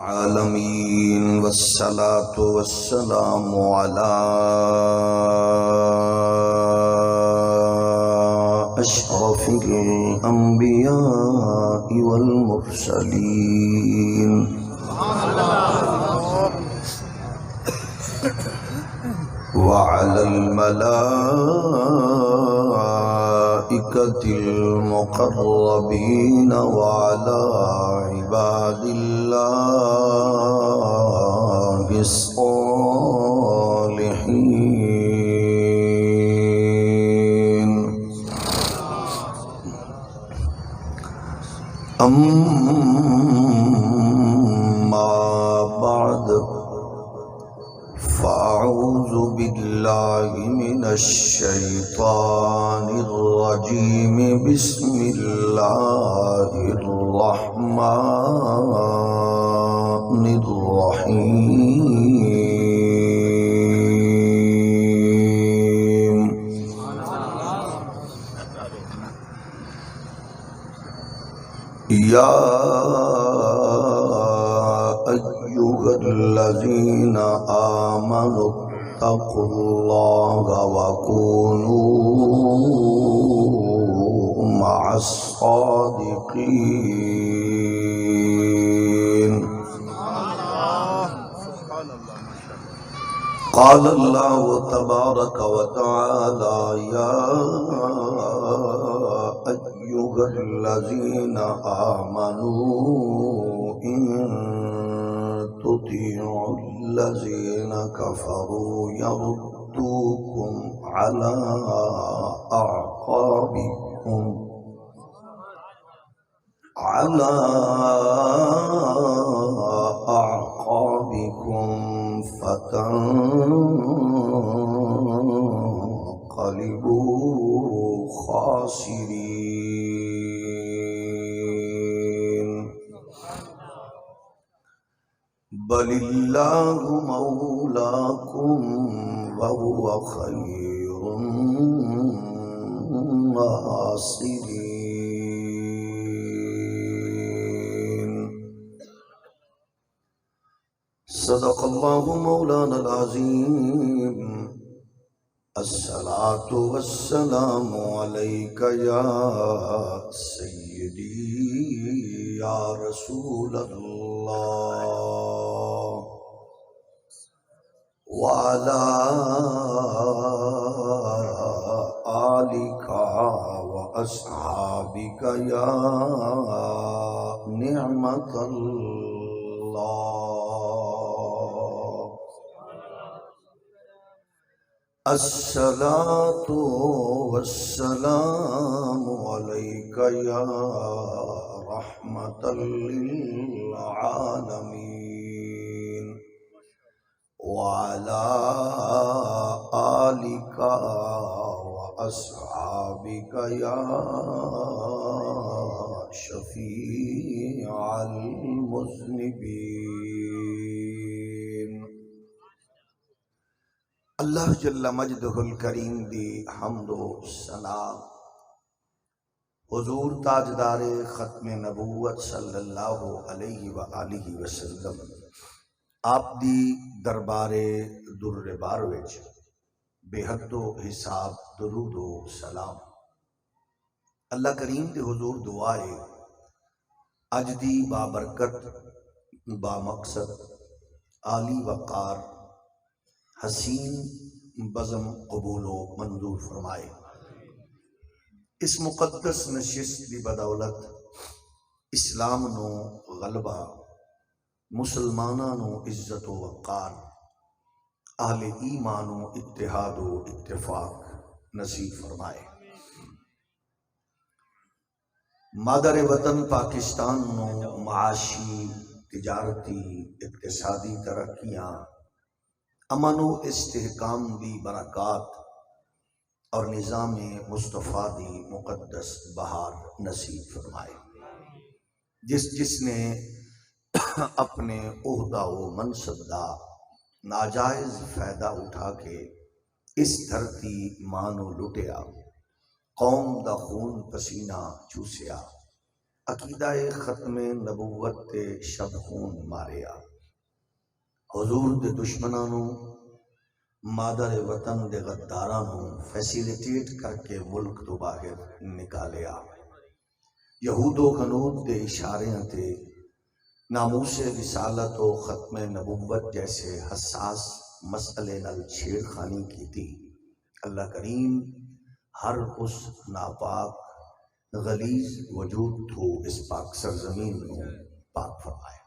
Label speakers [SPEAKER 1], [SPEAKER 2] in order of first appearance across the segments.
[SPEAKER 1] العالمين والصلاة والسلام على أشرف الأنبياء والمرسلين وعلى الملائكة المقربين وعلى عباد الله الصالحين. أما بعد فأعوذ بالله من الشيطان الرجيم. بسم الله الرحمن الرحيم. يا أيها الذين آمنوا اتقوا الله وكونوا مع الصادقين. قال الله تبارك وتعالى: يا أيها الذين آمنوا إن تطيعوا الذين كفروا يردوكم على أعقابكم فتنقلبوا خاسرين. بل الله مولاكم وهو خير الناصرين. صدق الله مولانا العظيم. الصلاة والسلام عليك يا سيدي يا رسول الله وعلى آلك وأصحابك يا نعمة الله. الصلاة والسلام عليك يا رحمة للعالمين وعلى آلك وأصحابك يا شفيع المذنبين. اللہ جل مجدہ الکریم دی حمد و ثنا حضور تاجدار ختم نبوت صلی اللہ علیہ وآلہ وسلم آپ دی دربار در بار وچ بے حد و حساب درود و سلام. اللہ کریم دے حضور دعائے اج دی بابرکت بامقصد عالی وقار حسین بزم قبول و منظور فرمائے. اس مقدس نشست دی بدولت اسلام نو غلبہ، مسلماناں نو عزت و وقار، اہل ایمان و اتحاد و اتفاق نصیب فرمائے. مادر وطن پاکستان نو معاشی، تجارتی، اقتصادی ترقیاں، امن و استحکام دی برکات اور نظام مصطفیٰ دی مقدس بہار نصیب فرمائے. جس نے اپنے عہدہ و منصب دا ناجائز فائدہ اٹھا کے اس دھرتی ماں نو لٹیا، قوم دا خون پسینہ چوسیا، عقیدہ ختم نبوت تے شب خون ماریا، حضور دے دشمناں نوں مادر وطن دے غداراں نوں فیسیلیٹیٹ کر کے ملک تو باہر نکالیا، یہود و کنود دے اشاریاں تے ناموس رسالت و ختم نبوت جیسے حساس مسئلے نال چھیڑ خانی کی تھی۔ اللہ کریم ہر اس ناپاک غلیظ وجود تو اس پاک سرزمین نو پاک فرمائے۔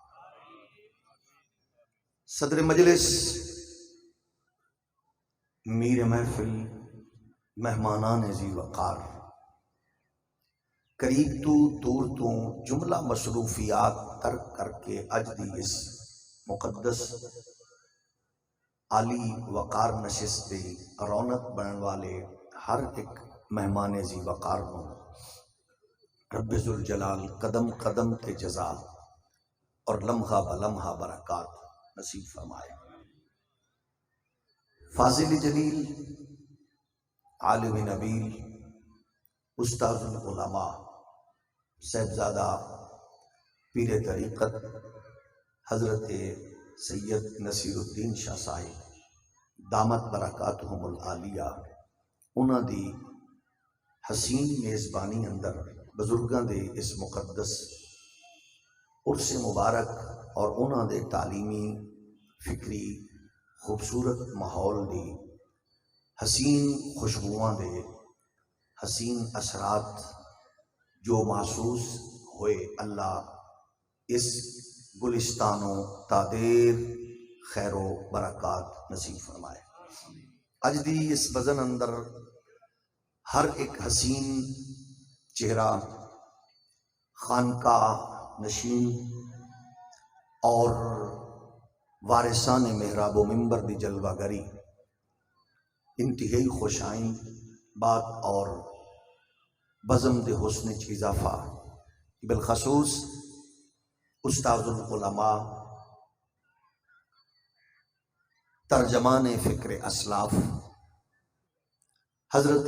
[SPEAKER 1] صدر مجلس، میر محفل، مہمانان ذی وقار، قریب تو دور تو جملہ مصروفیات ترک کر کے اج دی اس مقدس عالی وقار نشست دی رونق بنن والے ہر ایک مہمان ذی وقار نو رب ذوالجلال قدم قدم تے جزا اور لمحہ بلمحہ برکات نصیب فرمائے۔ فاضل جلیل، عالم نبیل، استاذ العلماء، صاحبزادہ پیر طریقت حضرت سید نصیر الدین شاہ صاحب دامت برکاتہم العالیہ، انہاں دی حسین میزبانی اندر بزرگاں دے اس مقدس عرس مبارک اور انہاں دے تعلیمی فکری خوبصورت ماحول دی حسین خوشبوواں دے حسین اثرات جو محسوس ہوئے، اللہ اس گلستانوں تادیر خیر و برکات نصیب فرمائے۔ اج دی اس بزن اندر ہر ایک حسین چہرہ خانقاہ نشین اور وارثان محراب و منبر دی جلوہ گری انتہائی خوش آئند بات اور بزم دے حسن چ اضافہ، بالخصوص استاذ العلماء، ترجمان فکر اسلاف، حضرت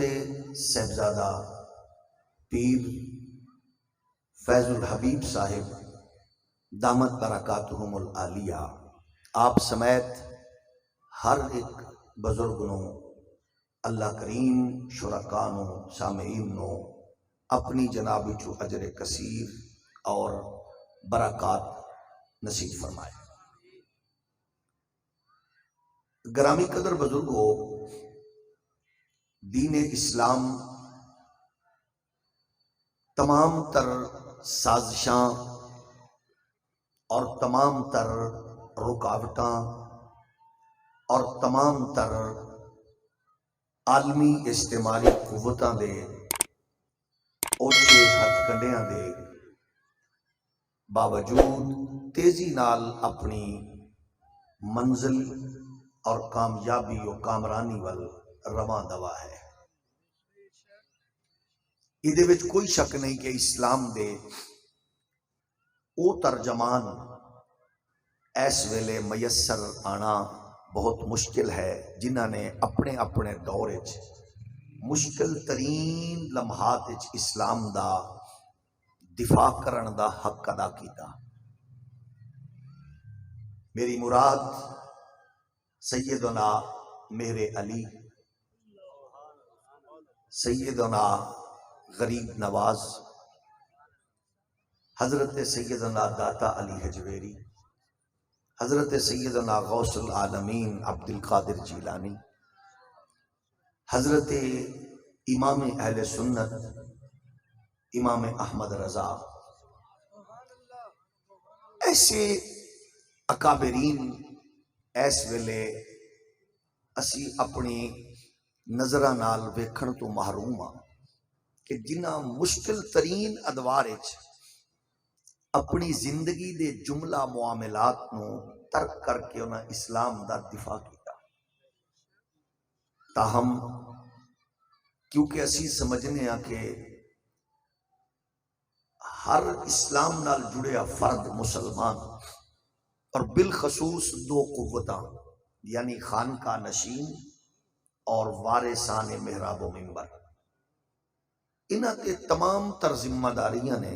[SPEAKER 1] صاحبزادہ پیر فیض الحبیب صاحب دامت برکاتہم العالیہ، آپ سمیت ہر ایک بزرگ نو اللہ کریم شرکاء نو سامعین نو اپنی جناب وچوں اجر کثیر اور برکات نصیب فرمائے۔ گرامی قدر بزرگو، دین اسلام تمام تر سازشاں اور تمام تر رکاوٹاں اور تمام تر عالمی استعماری قوتاں دے اوچھے ہتھ کنڈیاں دے باوجود تیزی نال اپنی منزل اور کامیابی و کامرانی وال رواں دوا ہے۔ ایدے وچ کوئی شک نہیں کہ اسلام دے او ترجمان اس ویلے میسر آنا بہت مشکل ہے جنہاں نے اپنے اپنے دور وچ مشکل ترین لمحات وچ اسلام دا دفاع کرن دا حق ادا کیتا۔ میری مراد سیدنا مہر علی، سیدنا غریب نواز، حضرت سیدنا داتا علی حجویری، حضرت سیدنا غوث العالمین عبد القادر جیلانی، حضرت امام اہل سنت امام احمد رضا، ایسے اکابرین اس ویلے اسی اپنی نظرہ نال ویکھن تو محروم ہاں کہ جنہاں مشکل ترین ادوار وچ اپنی زندگی دے جملہ معاملات نو ترک کر کے انہاں اسلام دا دفاع کیتا۔ تاہم کیونکہ اسی سمجھنے ہاں کہ ہر اسلام نال جڑیا فرد مسلمان اور بالخصوص دو قوتاں یعنی خانقاہ نشین اور وارثان محراب و منبر، انہاں تے تمام تر ذمہ داریاں نے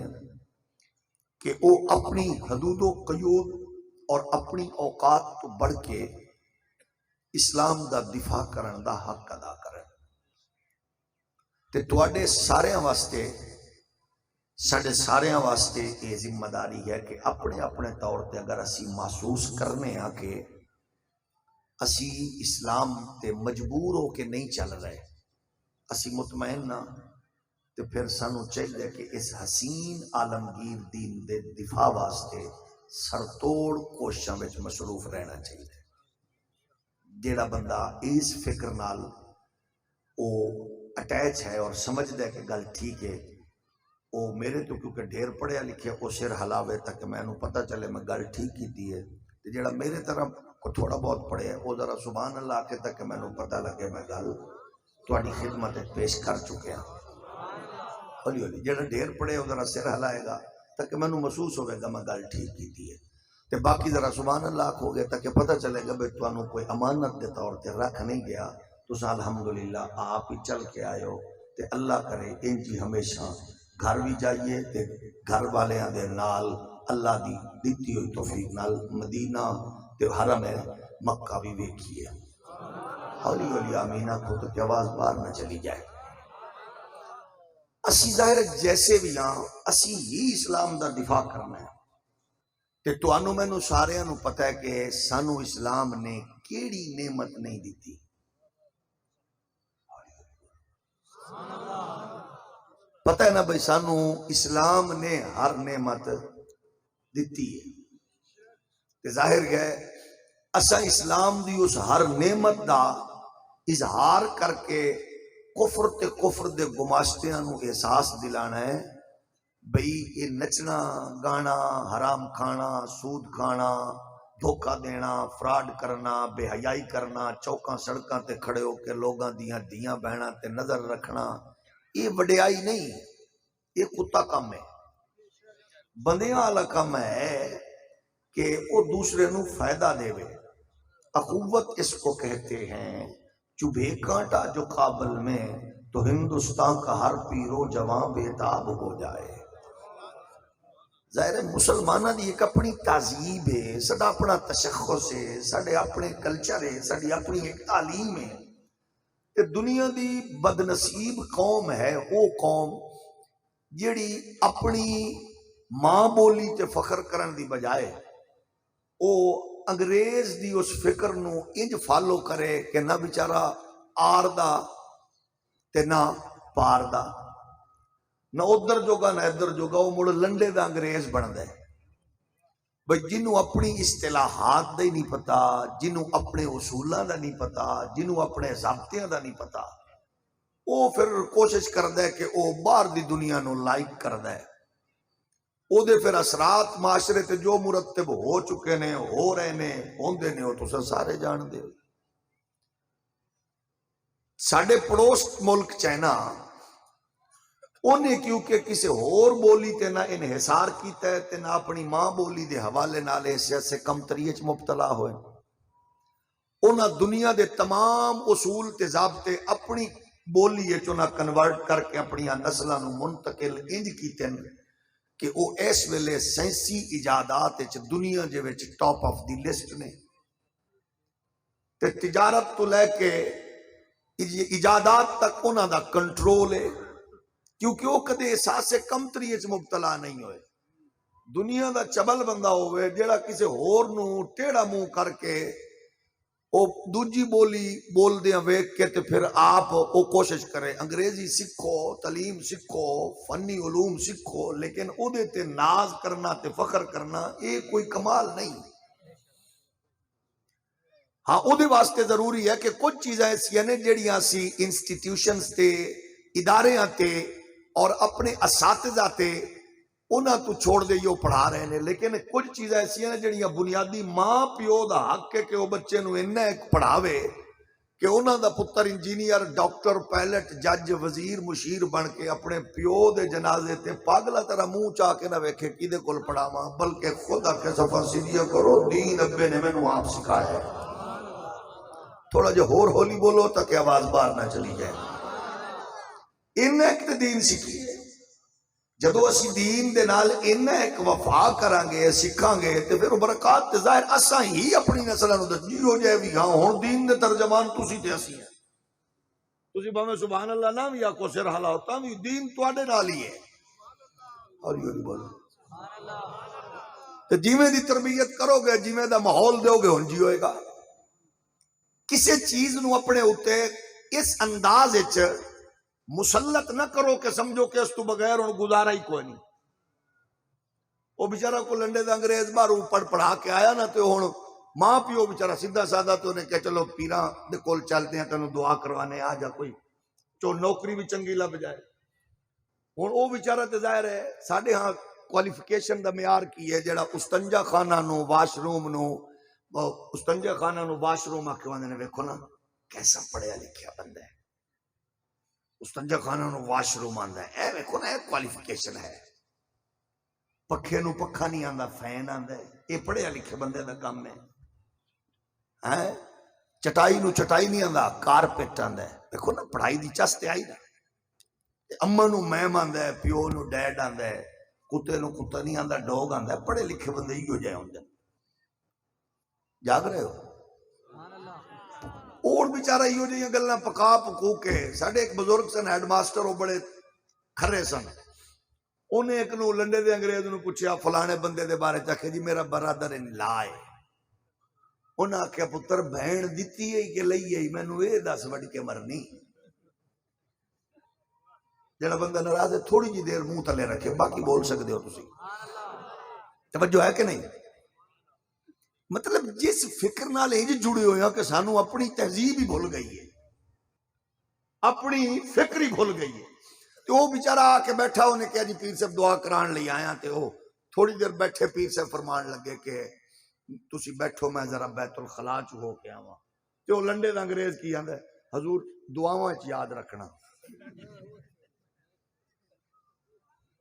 [SPEAKER 1] کہ وہ اپنی حدود و قیود اور اپنی اوقات تو بڑھ کے اسلام دا دفاع کرن دا حق ادا کرن. تے تواڈے ساریاں واسطے ساڈے ساریاں واسطے یہ ذمہ داری ہے کہ اپنے اپنے طور تے اگر اسی محسوس کرنے ہاں کہ اسی اسلام تے مجبور ہو کے نہیں چل رہے، اسی مطمئن نہ، تو پھر سانو چاہیے کہ اس حسین عالمگیر دین دے دفاع واسطے سرتوڑ کوششاں وچ مصروف رہنا چاہیے. جیڑا بندہ اس فکر نال او اٹیچ ہے اور سمجھدا ہے کہ گل ٹھیک ہے، او میرے تو کیونکہ ڈھیر پڑھیا لکھیا او سر ہلاوے تک میں نو پتہ چلے میں گل ٹھیک کیتی ہے، تے جیڑا میرے طرح کو تھوڑا بہت پڑھیا ہے او ذرا سبحان اللہ کے تک میں نو پتہ لگے میں گل تہاڈی خدمت پیش کر چکیا. ہولی ہولی جیڑا ڈھیر پڑھے وہ ذرا سر ہلائے گا تاکہ میں نو محسوس ہوئے گا میں گل ٹھیک کیتی ہے، تے باقی ذرا سبحان اللہ ہو گیا تاکہ پتہ چلے گا بھئی تانوں کوئی امانت دے طور تے رکھ نہیں گیا، تساں الحمدللہ آپ ہی چل کے آئے ہو. تے اللہ کرے انجی ہمیشہ گھر بھی جائیے تے گھر والیاں دے نال اللہ دی دتی ہوئی توفیق نال مدینہ تے حرم مکہ بھی ویکھیے. ہولی ہولی آمین آکھو تو کہ آواز باہر نہ چلی جائے. اسی ظاہر جیسے بھی ہاں اسی ہی اسلام دا دفاع کرنا ہے. تے تانوں مینوں ساریاں نو پتہ ہے کہ سانو اسلام نے کیڑی نعمت نہیں دیتی. پتہ ہے نا بھئی سانو اسلام نے ہر نعمت دیتی ہے. تے ظاہر ہے اساں اسلام دی اس ہر نعمت دا اظہار کر کے کفر تے کفر دے گماشتیاں نو احساس دلانا ہے بھئی یہ نچنا گانا حرام کھانا سود کھانا دھوکہ دینا فراڈ کرنا بے حیائی کرنا چوکاں سڑکاں تے کھڑے ہو کے لوگاں دیاں بہنا تے نظر رکھنا یہ وڈیائی نہیں، یہ کتا کم ہے. بندیاں والا کم ہے کہ وہ دوسرے نو فائدہ دے وے. اخوت اس کو کہتے ہیں، چبھے کانٹا جو قابل میں تو ہندوستان کا ہر پیرو جوان بےتاب ہو جائے. ظاہر مسلمانہ دی ایک اپنی تہذیب ہے، سڈا اپنا تشخص ہے، سڈے اپنے کلچر ہے، سڈی اپنی ایک تعلیم ہے. کہ دنیا دی بدنصیب قوم ہے وہ قوم جیڑی اپنی ماں بولی تے فخر کرن دی بجائے او انگریز دی اس فکر نو انج فالو کرے کہ نہ بیچارہ آر دا تے نہ پار دا، نہ ادھر جوگا نہ ادھر جوگا، وہ مڑ لنڈے دا انگریز بن دے. بھئی جنہوں اپنی اصطلاحات دا ہی نہیں پتا، جنہوں اپنے اصولاں دا نہیں پتا، جنہوں اپنے ضابطیاں دا نہیں پتا، وہ پھر کوشش کردا ہے کہ وہ باہر دی دنیا نو لائک کردا ہے. او دے پھر اثرات معاشرے تے جو مرتب ہو چکے نے ہو رہے نے ہوندے نے وہ تساں سارے جان دے. ساڈے پڑوس ملک چائنا انہیں کیونکہ کسی اور بولی تے نہ انحصار کیتا ہے تے نہ اپنی ماں بولی دے حوالے نال حیثیت سے کم تریچ مبتلا ہوئے، انہاں دنیا دے تمام اصول تے ضابطے اپنی بولی چنا کنورٹ کر کے اپنی نسلاں نو منتقل انج کیتے ہیں کہ وہ اس ویلے سائنسی ایجادات دنیا دے وچ ٹاپ آف دی لسٹ نے. تے تجارت تو لے کے ایجادات تک انہاں دا کنٹرول ہے، کیونکہ وہ کدے احساس کمتری وچ مبتلا نہیں ہوئے. دنیا دا چبل بندہ ہوئے جیڑا کسی ہور نو ٹیڑا منہ کر کے وہ دوجی بولی بول دیاں ویک کے تے پھر آپ وہ کوشش کرے انگریزی سکھو، تعلیم سکھو، فنی علوم سکھو، لیکن او دے تے ناز کرنا تے فخر کرنا یہ کوئی کمال نہیں. ہاں او دے واسطے ضروری ہے کہ کچھ چیزیں ایسی ہیں جڑیاں سی انسٹیٹیوشنز تے اداریاں تے اور اپنے اساتذہ تے انہاں تو چھوڑ دے یہ پڑھا رہے ہیں، لیکن کچھ چیزیں ایسی ہیں جڑیاں بنیادی ماں پیو دا حق ہے کہ وہ بچے نو ایک پڑھاوے کہ انہاں دا پتر انجینئر ڈاکٹر پائلٹ جج وزیر مشیر بن کے اپنے پیو دے جنازے تے پاگلا طرح منہ چاہ کے نہ ویکھے کدے کول پڑھاواں، بلکہ خود آکے صفا سیدھیا کرو دین ابے نے مینوں آپ سکھایا ہے. تھوڑا جو ہور ہولی بولو تاکہ آواز باہر نہ چلی جائے. ان ایک دین سیکھیے. جدو اسی دین دے نال اینا ایک وفا کران گے سکھاں گے تے پھر برکات تے ظاہر اساں ہی اپنی نسلاں نوں دسدی ہو جائے بھی ہاں ہن دین دے ترجمان تسی تے اسی ہیں تسی بھاویں سبحان اللہ نہ بھی آکھو سر ہلاؤ تاں بھی دین تواڈے نال ہی ہے اور یہ بولو تے جویں دی تربیت کرو گے جویں دا ماحول دیو گے ہن جی ہوئے گا کسی چیز نو اپنے اوتے اس انداز وچ مسلط نہ کرو کہ سمجھو کہ اس تو بغیر ہن گزارا ہی کوئی نہیں وہ بیچارہ کو لنڈے دا انگریز باہروں پڑھ پڑھا کے آیا نا تو ہن ماں پیو بیچارہ سیدھا سادہ تو نے کہ چلو پیراں دے کول چلتے ہیں تینوں دعا کروانے آ جا کوئی چو نوکری بھی چنگی لب جائے ہن او بیچارہ تے ظاہر ہے ساڈے ہاں کوالیفیکیشن دا معیار کی ہے جڑا استنجا خانہ نو واش روم نو استنجا خانہ نو واش روم آ کے آندے نے ویکھو نا کیسا پڑھیا لکھیا بندہ ہے استنجا خانہ نو واش روم آندا ہے اے ویکھو نا اے کوالیفیکیشن ہے پکھے نو پکھا نہیں آندا فین آندا ہے اے پڑھیا لکھے بندے دا کام ہے چٹائی نو چٹائی نہیں آندا کارپیٹ آندا ہے ویکھو نا پڑھائی دی چس تے آئی نا اما نو میم آندا ہے پیو نو ڈیڈ آندا ہے کتے نو کتا نہیں آندا ڈوگ آندا ہے پڑھے لکھے بندے ہی ہو جائے ہوندے جاگ رہے ہو اور بیچارہ ہی ہو جائیں گلاں پکا پکو کے ساڈے ایک بزرگ سن ہیڈ ماسٹر وہ بڑے کھرے سن انہیں ایک نو لنڈے دے انگریز نو پوچھیا فلانے بندے دے بارے چاکھے جی میرا برادر ان لائے انہاں آکھیا پتر بہن دتی ہے کہ لئی ہے مینوں اے دس وڈ کے مرنی جڑا بندہ ناراض ہے تھوڑی جی دیر منہ تلے رکھے باقی بول سکتے ہو تسی توجہ ہے کہ نہیں مطلب جس فکر نال انج جڑے ہوئے ہیں کہ سانو اپنی تہذیب ہی بھول گئی ہے اپنی فکر ہی بھول گئی ہے تو وہ بیچارہ آ کے بیٹھا انہیں کہا جی پیر صاحب دعا کران لئی آیا تے وہ تھوڑی دیر بیٹھے پیر صاحب فرمان لگے کہ تسی بیٹھو میں ذرا بیت الخلا چ ہو کے آواں تے وہ لنڈے دا انگریز کی آندا ہے حضور دعاواں وچ یاد رکھنا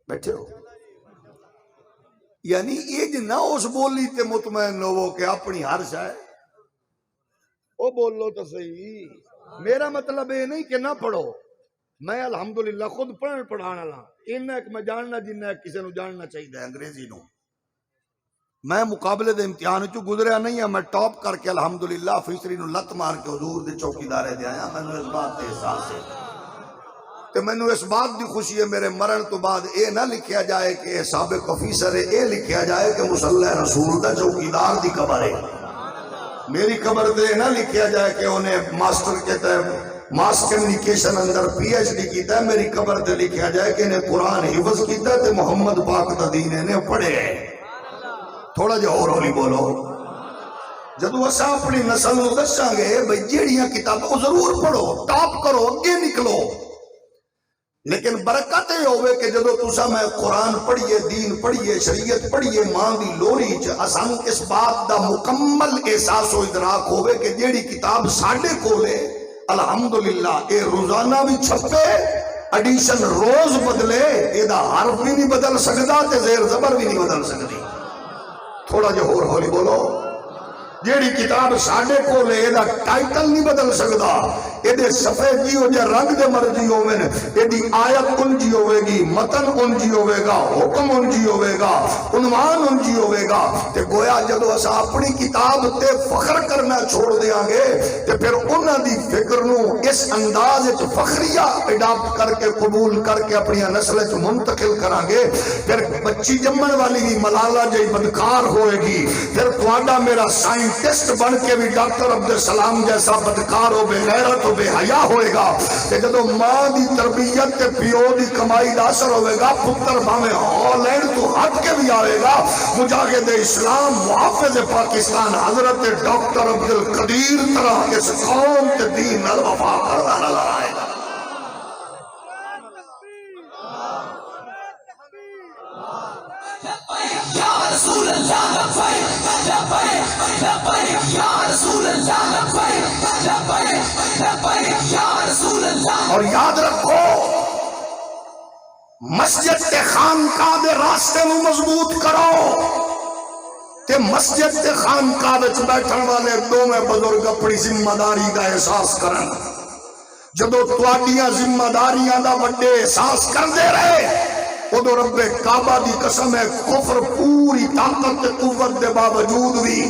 [SPEAKER 1] بیٹھے ہو یعنی یہ نہ اس بولی تے مطمئن لوگوں کہ اپنی ہر شے او بول لو تو صحیح میرا مطلب یہ نہیں کہ نہ پڑھو میں الحمدللہ خود پڑھن پڑھانا لا انہاں ایک میں جاننا جنہ کسی نو جاننا چاہیے انگریزی نو میں مقابلے دے امتحان چو گزریا نہیں ہے میں ٹاپ کر کے الحمدللہ فیصری نو لت مار کے حضور دے چوکیدارے دے آیا میں اس بات دے احساس ہے تو میں نے اس بات دی خوشی ہے میرے مرن تو بعد اے نہ لکھیا جائے کہ اے سابق آفیسر ہے اے لکھیا جائے کہ مصلی رسول دا چوکیدار دی قبر ہے میری قبر دے نہ لکھیا جائے کہ انہیں ماسٹر کے تحت ماس کمیونیکیشن اندر پی ایچ ڈی کیتا ہے میری قبر دے لکھیا جائے کہ انہیں قرآن حفظ کیتا ہے تے محمد پاک دا دین انہیں پڑھے ہے تھوڑا جا اور ہولی بولو جدو اسا اپنی نسل نو دساں گے بھئی جیڑیاں کتابوں ضرور پڑھو ٹاپ کرو اگے نکلو لیکن برکت یہ ہوئے کہ جدو تسا میں قرآن پڑھیے دین پڑھیے شریعت پڑھیے ماں دی لوری اسانو اس بات دا مکمل احساس و ادراک ہوئے کہ جیڑی کتاب ساڈے کولے الحمدللہ اے روزانہ بھی چھپے ایڈیشن روز بدلے اے دا حرف بھی نہیں بدل سکتا تے زیر زبر بھی نہیں بدل سکتی تھوڑا جو اور ہولی بولو جیڑی کتاب ساڈے کولے اے دا ٹائٹل نہیں بدل سکتا اے دے صفحے جی ہو جائے رنگ دے مرضی ہوئے اے دی آیت انجی ہوئے گی متن انجی ہوئے گا حکم انجی ہوئے گا عنوان انجی ہوئے گا تے گویا جدو اسا اپنی کتاب تے فخر کرنا چھوڑ دیاں گے تے پھر انہاں دی فکر نو اس انداز وچ فخریہ اڈاپٹ کر کے قبول کر کے اپنی نسل وچ منتقل کران گے پھر بچی جمن والی بھی ملالہ جئی بدکار ہوئے گی پھر تواڈا میرا سائنٹسٹ بن کے بھی ڈاکٹر عبدالسلام جیسا بدکار ہو بے غیرت ہو بے حیا ہوئے گا کہ جدو ماں دی تربیت تے پیو دی کمائی دا اثر ہوئے گا پتر بھامے ہالینڈ تو ہٹ کے بھی آئے گا مجاہد اسلام محافظ پاکستان حضرت ڈاکٹر عبدالقدیر طرح اس قوم کے دین الوفا کرنا نظر آئے گا یا رسول اللہ لبیک لبیک لبیک یا رسول اللہ لبیک لبیک لبیک یا رسول اللہ اور یاد رکھو مسجد تے خانقاہ دے راستے نو مضبوط کرو تے مسجد تے خانقاہ وچ بیٹھن والے دوویں بزرگ اپنی ذمہ داری دا احساس کرن جدو تواڈیاں ذمہ داریاں دا وڈے احساس کردے رہے ادو رب کعبہ دی قسم ہے کفر پوری طاقت تے قوت دے باوجود بھی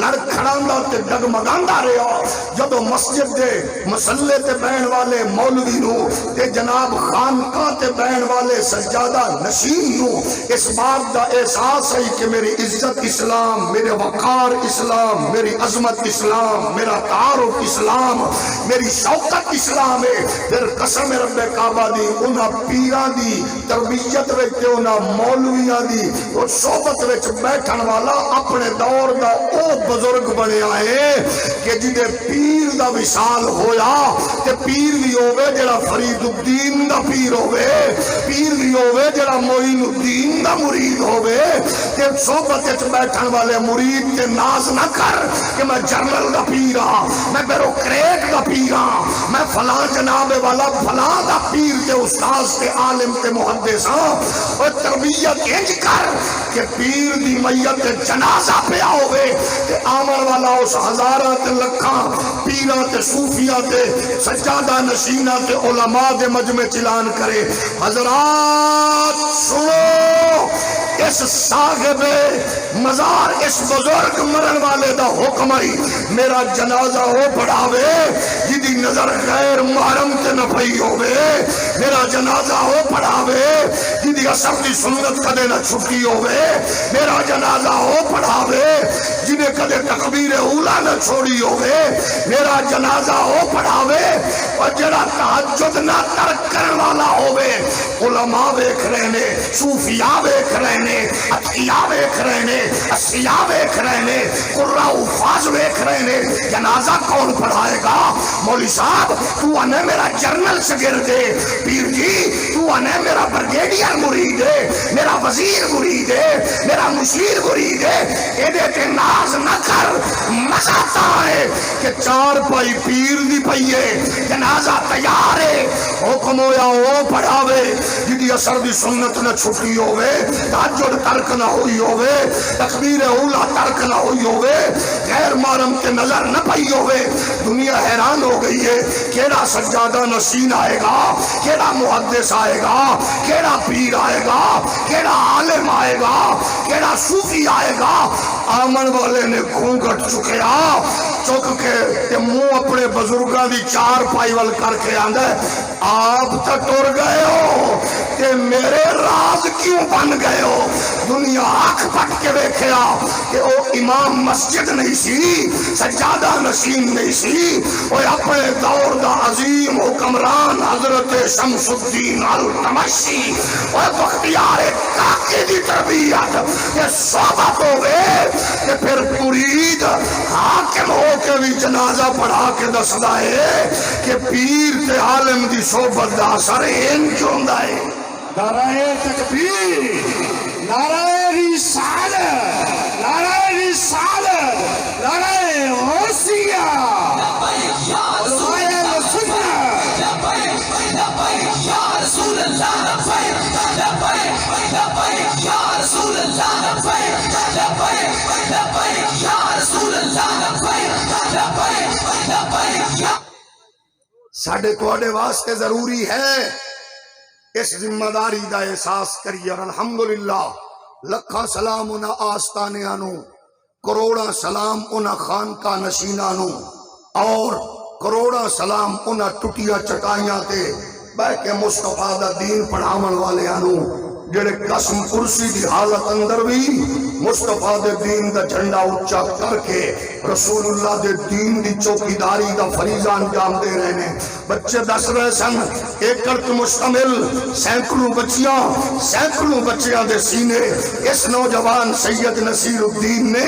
[SPEAKER 1] لڑ کھڑاندا تے ڈگمگاندا رہیا جدو مسجد دے مسلے تے بہن والے مولوی نو تے جناب خانقاہ تے بہن والے سجادہ نشین نو اس بات دا احساس ہے کہ میری عزت اسلام، میرے وقار اسلام، میری عظمت اسلام، میرا تعارف اسلام، میری شوکت اسلام ہے، پھر قسم رب کعبہ دی انہاں پیران دی تربیت وچ انہاں مولویاں دی اور صحبت وچ بیٹھن والا اپنے دور دا او بزرگ بنیا ہے کہ جدے پیر دا وصال ہویا تے پیر بھی ہوئے جڑا فرید الدین دا پیر ہوئے، پیر بھی ہوئے جڑا معین الدین دا مرید ہوئے، تے صحبت وچ بیٹھن والے مرید تے ناز نہ کر کہ میں جنرل دا پیر ہاں، میں بیروکریٹ دا پیر ہاں، میں فلاں جناب والا فلاں دا پیر تے استاذ تے عالم تے محدث ہاں، اور تربیت انج کر کہ پیر دی میت تے جنازہ پہ ہوئے تے آمن والا اس ہزارہ تے لکھاں پیرہ تے صوفیہ تے سجادہ نشینہ تے علماء دے مجمع چلان کرے حضرات سنو اس صاحب مزار اس بزرگ مرن والے دا حکم آئی میرا جنازہ ہو پڑھاوے جدی نظر غیر محرم تے نہ پئی ہوئے، میرا جنازہ ہو پڑھاوے جدی اثر دی سنت کدے نہ چھٹی ہوئے، میرا جنازہ ہو پڑھاوے جنہیں کدے تکبیر اولا نہ چھوڑی ہوئے، میرا جنازہ ہو پڑھاوے اور جڑا تہجد نہ ترک کرن والا ہوئے، علماء بیک رہنے، صوفیاء بیک رہنے، اتقیاء بیک رہنے، اسیاء بیک رہنے، قرآن حفاظ بیک رہنے، جنازہ کون پڑھائے گا؟ مولی صاحب تو انہیں میرا جرنل شگرد ہے، پیر جی تو انہیں میرا برگیڈیئر مرید ہے، میرا وزیر مرید ہے، میرا مشیر مرید ہے، ایدے تے ناز نہ کر، مزاتا ہے کہ چار پائی پیر دی پئیے جنازہ تیار ہے، حکم ہویا وہ پڑھاوے جدی اثر دی سنت نہ چھٹی ہوئے، تہجد ترک نہ ہوئی ہوئے، تکبیر اولا ترک نہ ہوئی ہوئے، غیر محرم کے نظر نہ پئی ہوئے، دنیا حیران ہو گئی ہے کیڑا سجادہ نشین آئے گا، کیڑا محدث آئے گا، کیڑا پیر آئے گا، کیڑا عالم آئے گا، کیڑا صوفی آئے گا، آمن والے نے گھونگٹ چکیا چک کے تے منہ اپنے بزرگاں دی چار پائی وال کر کے آندے آپ تا ٹر گئے ہو تے میرے راز کیوں بن گئے ہو؟ دنیا آنکھ پٹ کے دیکھیا کہ او امام مسجد نہیں سی، سجادہ نشین نہیں سی، وہ اپنے دور دا عظیم حکمران حضرت شمس الدین التمشی وہ بختیار کاکی دی تربیت کہ صحبت ہوئے کہ پھر مرید حاکم ہو کے بھی جنازہ پڑھا کے دسدا ہے کہ پیر تے عالم دی صحبت دا اثر انج ہوندا ہے۔
[SPEAKER 2] نعرہ تکبیر، نعرہ رسالت، نعرہ رسالت، نعرہ غوثیہ، علماء سنت، یا رسول اللہ لبیک، لبیک، لبیک، یا رسول اللہ لبیک، لبیک، لبیک، یا رسول اللہ لبیک، لبیک، لبیک، یا
[SPEAKER 1] ساڑھے توڑے واسطے ضروری ہے اس ذمہ داری دا احساس کریے اور الحمدللہ لکھاں سلام انہاں آستانیانوں، کروڑاں سلام انہاں خانقاہ نشینانوں اور کروڑاں سلام انہاں ٹوٹیاں چٹائیاں تے بہ کے مصطفیٰ دا دین پڑھاون والے آنوں جڑے قسم کرسی دی حالت اندر بھی مصطفیٰ دے دین دا جھنڈا اونچا کر کے رسول اللہ دے دین دی چوکیداری دا فریضہ انجام دے رہے ہیں۔ بچے دس رہے سن ایکڑ کے مشتمل سینکڑوں بچیاں دے سینے اس نوجوان سید نصیر الدین نے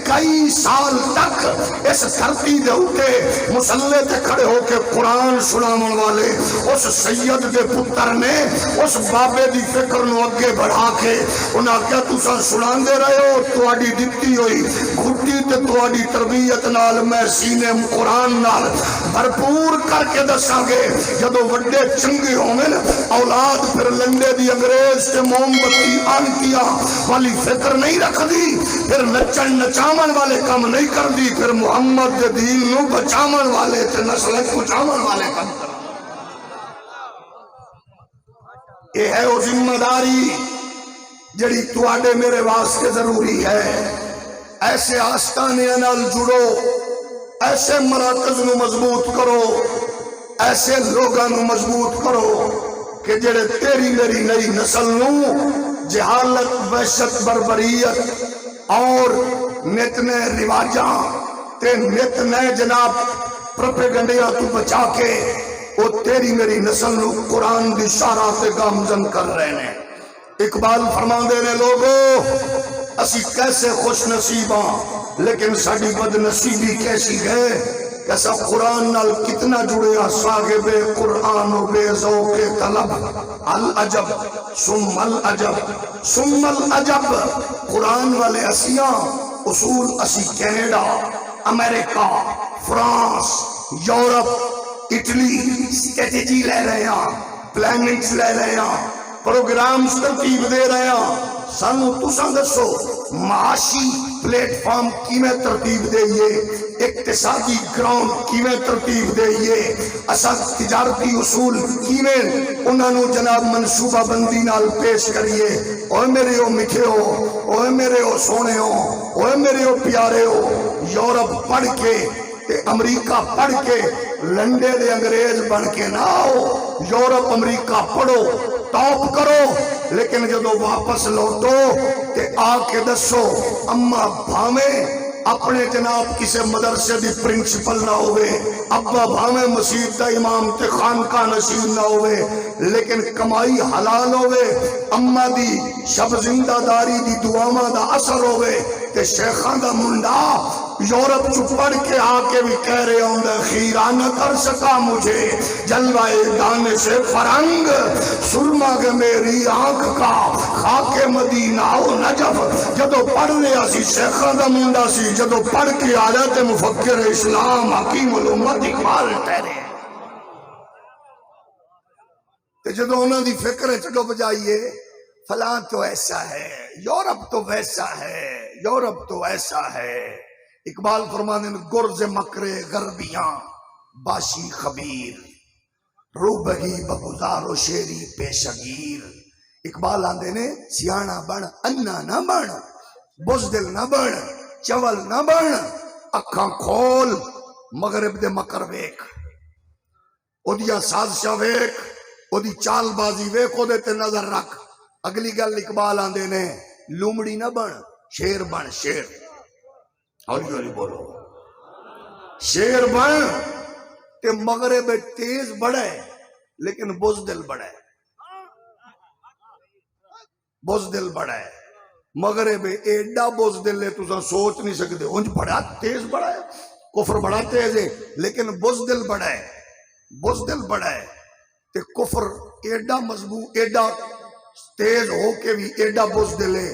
[SPEAKER 1] کئی سال تک اس دھرتی دے اوتے مسلح تے کھڑے ہو کے قرآن سناون والے اس سید دے پتر نے اس بابے دی فکر نو اگے بڑھا کے انہاں کیا تساں سنان دے رہے ہو تواڈی دتی ہوئی گھٹی تے تواڈی تربیت نال میں سینے قرآن نال بھرپور کر کے دساں گے جدو وڈے چنگے ہومن اولاد پھر لنڈے دی انگریز تے موم بتی آنٹیاں والی فکر نہیں رکھ دی، پھر نچن نچاون والے کم نہیں کر دی، پھر محمد دے دین نو بچاون والے تے نسل کچاون والے کم کر دی۔ یہ ہے وہ ذمہ داری جڑی تواڈے میرے واسطے ضروری ہے۔ ایسے آستانے نال جڑو، ایسے مراکز نو مضبوط کرو، ایسے لوگاں نو مضبوط کرو کہ جڑے تیری میری نئی نسل نو جہالت، وحشت، بربریت اور نت نئے رواجاں تے نت نئے جناب پروپیگنڈیا تو بچا کے وہ تیری میری نسل نو قرآن دی شارع تے گامزن کر رہے ہیں۔ اقبال فرما دے نے لوگو اسی کیسے خوش نصیب ہاں، لیکن ساڈی بد نصیبی کیسی ہے کہ سب قرآن نال کتنا جڑے صاحب قرآن و بے ذوق طلب، العجب ثم العجب ثم العجب۔ قرآن والے اسیاں اصول اسی کینیڈا، امریکہ، فرانس، یورپ، اٹلی اسٹریٹجی لے رہے ہیں، پلاننگز لے رہے ہیں، پروگرامز ترتیب دے رہے ہیں۔ سانو تساں دسو معاشی پلیٹ فارم کیویں ترتیب دئیے، اقتصادی گراؤنڈ کیویں ترتیب دئیے، اساں تجارتی اصول کیویں انہاں نو جناب منصوبہ بندی نال پیش کریے۔ اوے میرے او میٹھے ہو، اوے میرے او سونے ہو، اوے میرے او پیارے ہو، یورپ پڑھ کے تے امریکہ پڑھ کے لنڈے دے انگریز بن کے نہ آؤ، یورپ امریکہ پڑھو، ٹاپ کرو، لیکن جدو واپس لوٹو تے آ کے دسو اما بھاویں اپنے جناب کسے مدرسے دی پرنسپل نہ ہوئے، ابا بھاویں مسجد دا امام تے خانقاہ نشین نہ ہوئے، لیکن کمائی حلال ہوئے، اما دی شب زندہ داری دی دعاواں دا اثر ہوئے تے شیخان دا منڈا یورپ چو پڑھ کے آ کے بھی کہہ رہے ہوں گے خیرہ نہ کر سکا مجھے جلوہ دانے سے فرنگ، سرما گے میری آنکھ کا خاک مدینہ و نجف۔ جدو پڑھ لیا سی شیخان دا منڈا سی، جدو پڑھ کے آیا تے مفکر اسلام حکیم الامت اقبال ٹھہرے، تے جدو انہوں دی فکر ڈوب جائیے فلاں تو ایسا ہے، یورپ تو ویسا ہے، یورپ تو ایسا ہے۔ اقبال فرمانے میں گرز مکر غربیاں باشی خبیر، روبہی بگزار و شیری پیشگیر۔ اقبال آندے نے سیانا بن انا نہ بن، بزدل نہ بن، چول نہ بن، اکھاں کھول مغرب دے مکر ویک، او دیا سازشاں ویک، او دی چال بازی ویک، او دے تے نظر رکھ۔ اگلی گل اقبال آندے نے لومڑی نہ بن، شیر بن، شیر، ہولی ہولی بولو، شیر بن تے مغرب تیز بڑھے لیکن بزدل بڑھے، بزدل بڑھے، مغرب ایڈا بزدل ہے تو سوچ نہیں سکتے، انج بڑا تیز بڑھا ہے، کفر بڑا تیز ہے لیکن بزدل بڑھا ہے، بزدل بڑھا ہے تے کفر ایڈا مضبوط، ایڈا تیز ہو کے بھی ایڈا بزدل ہے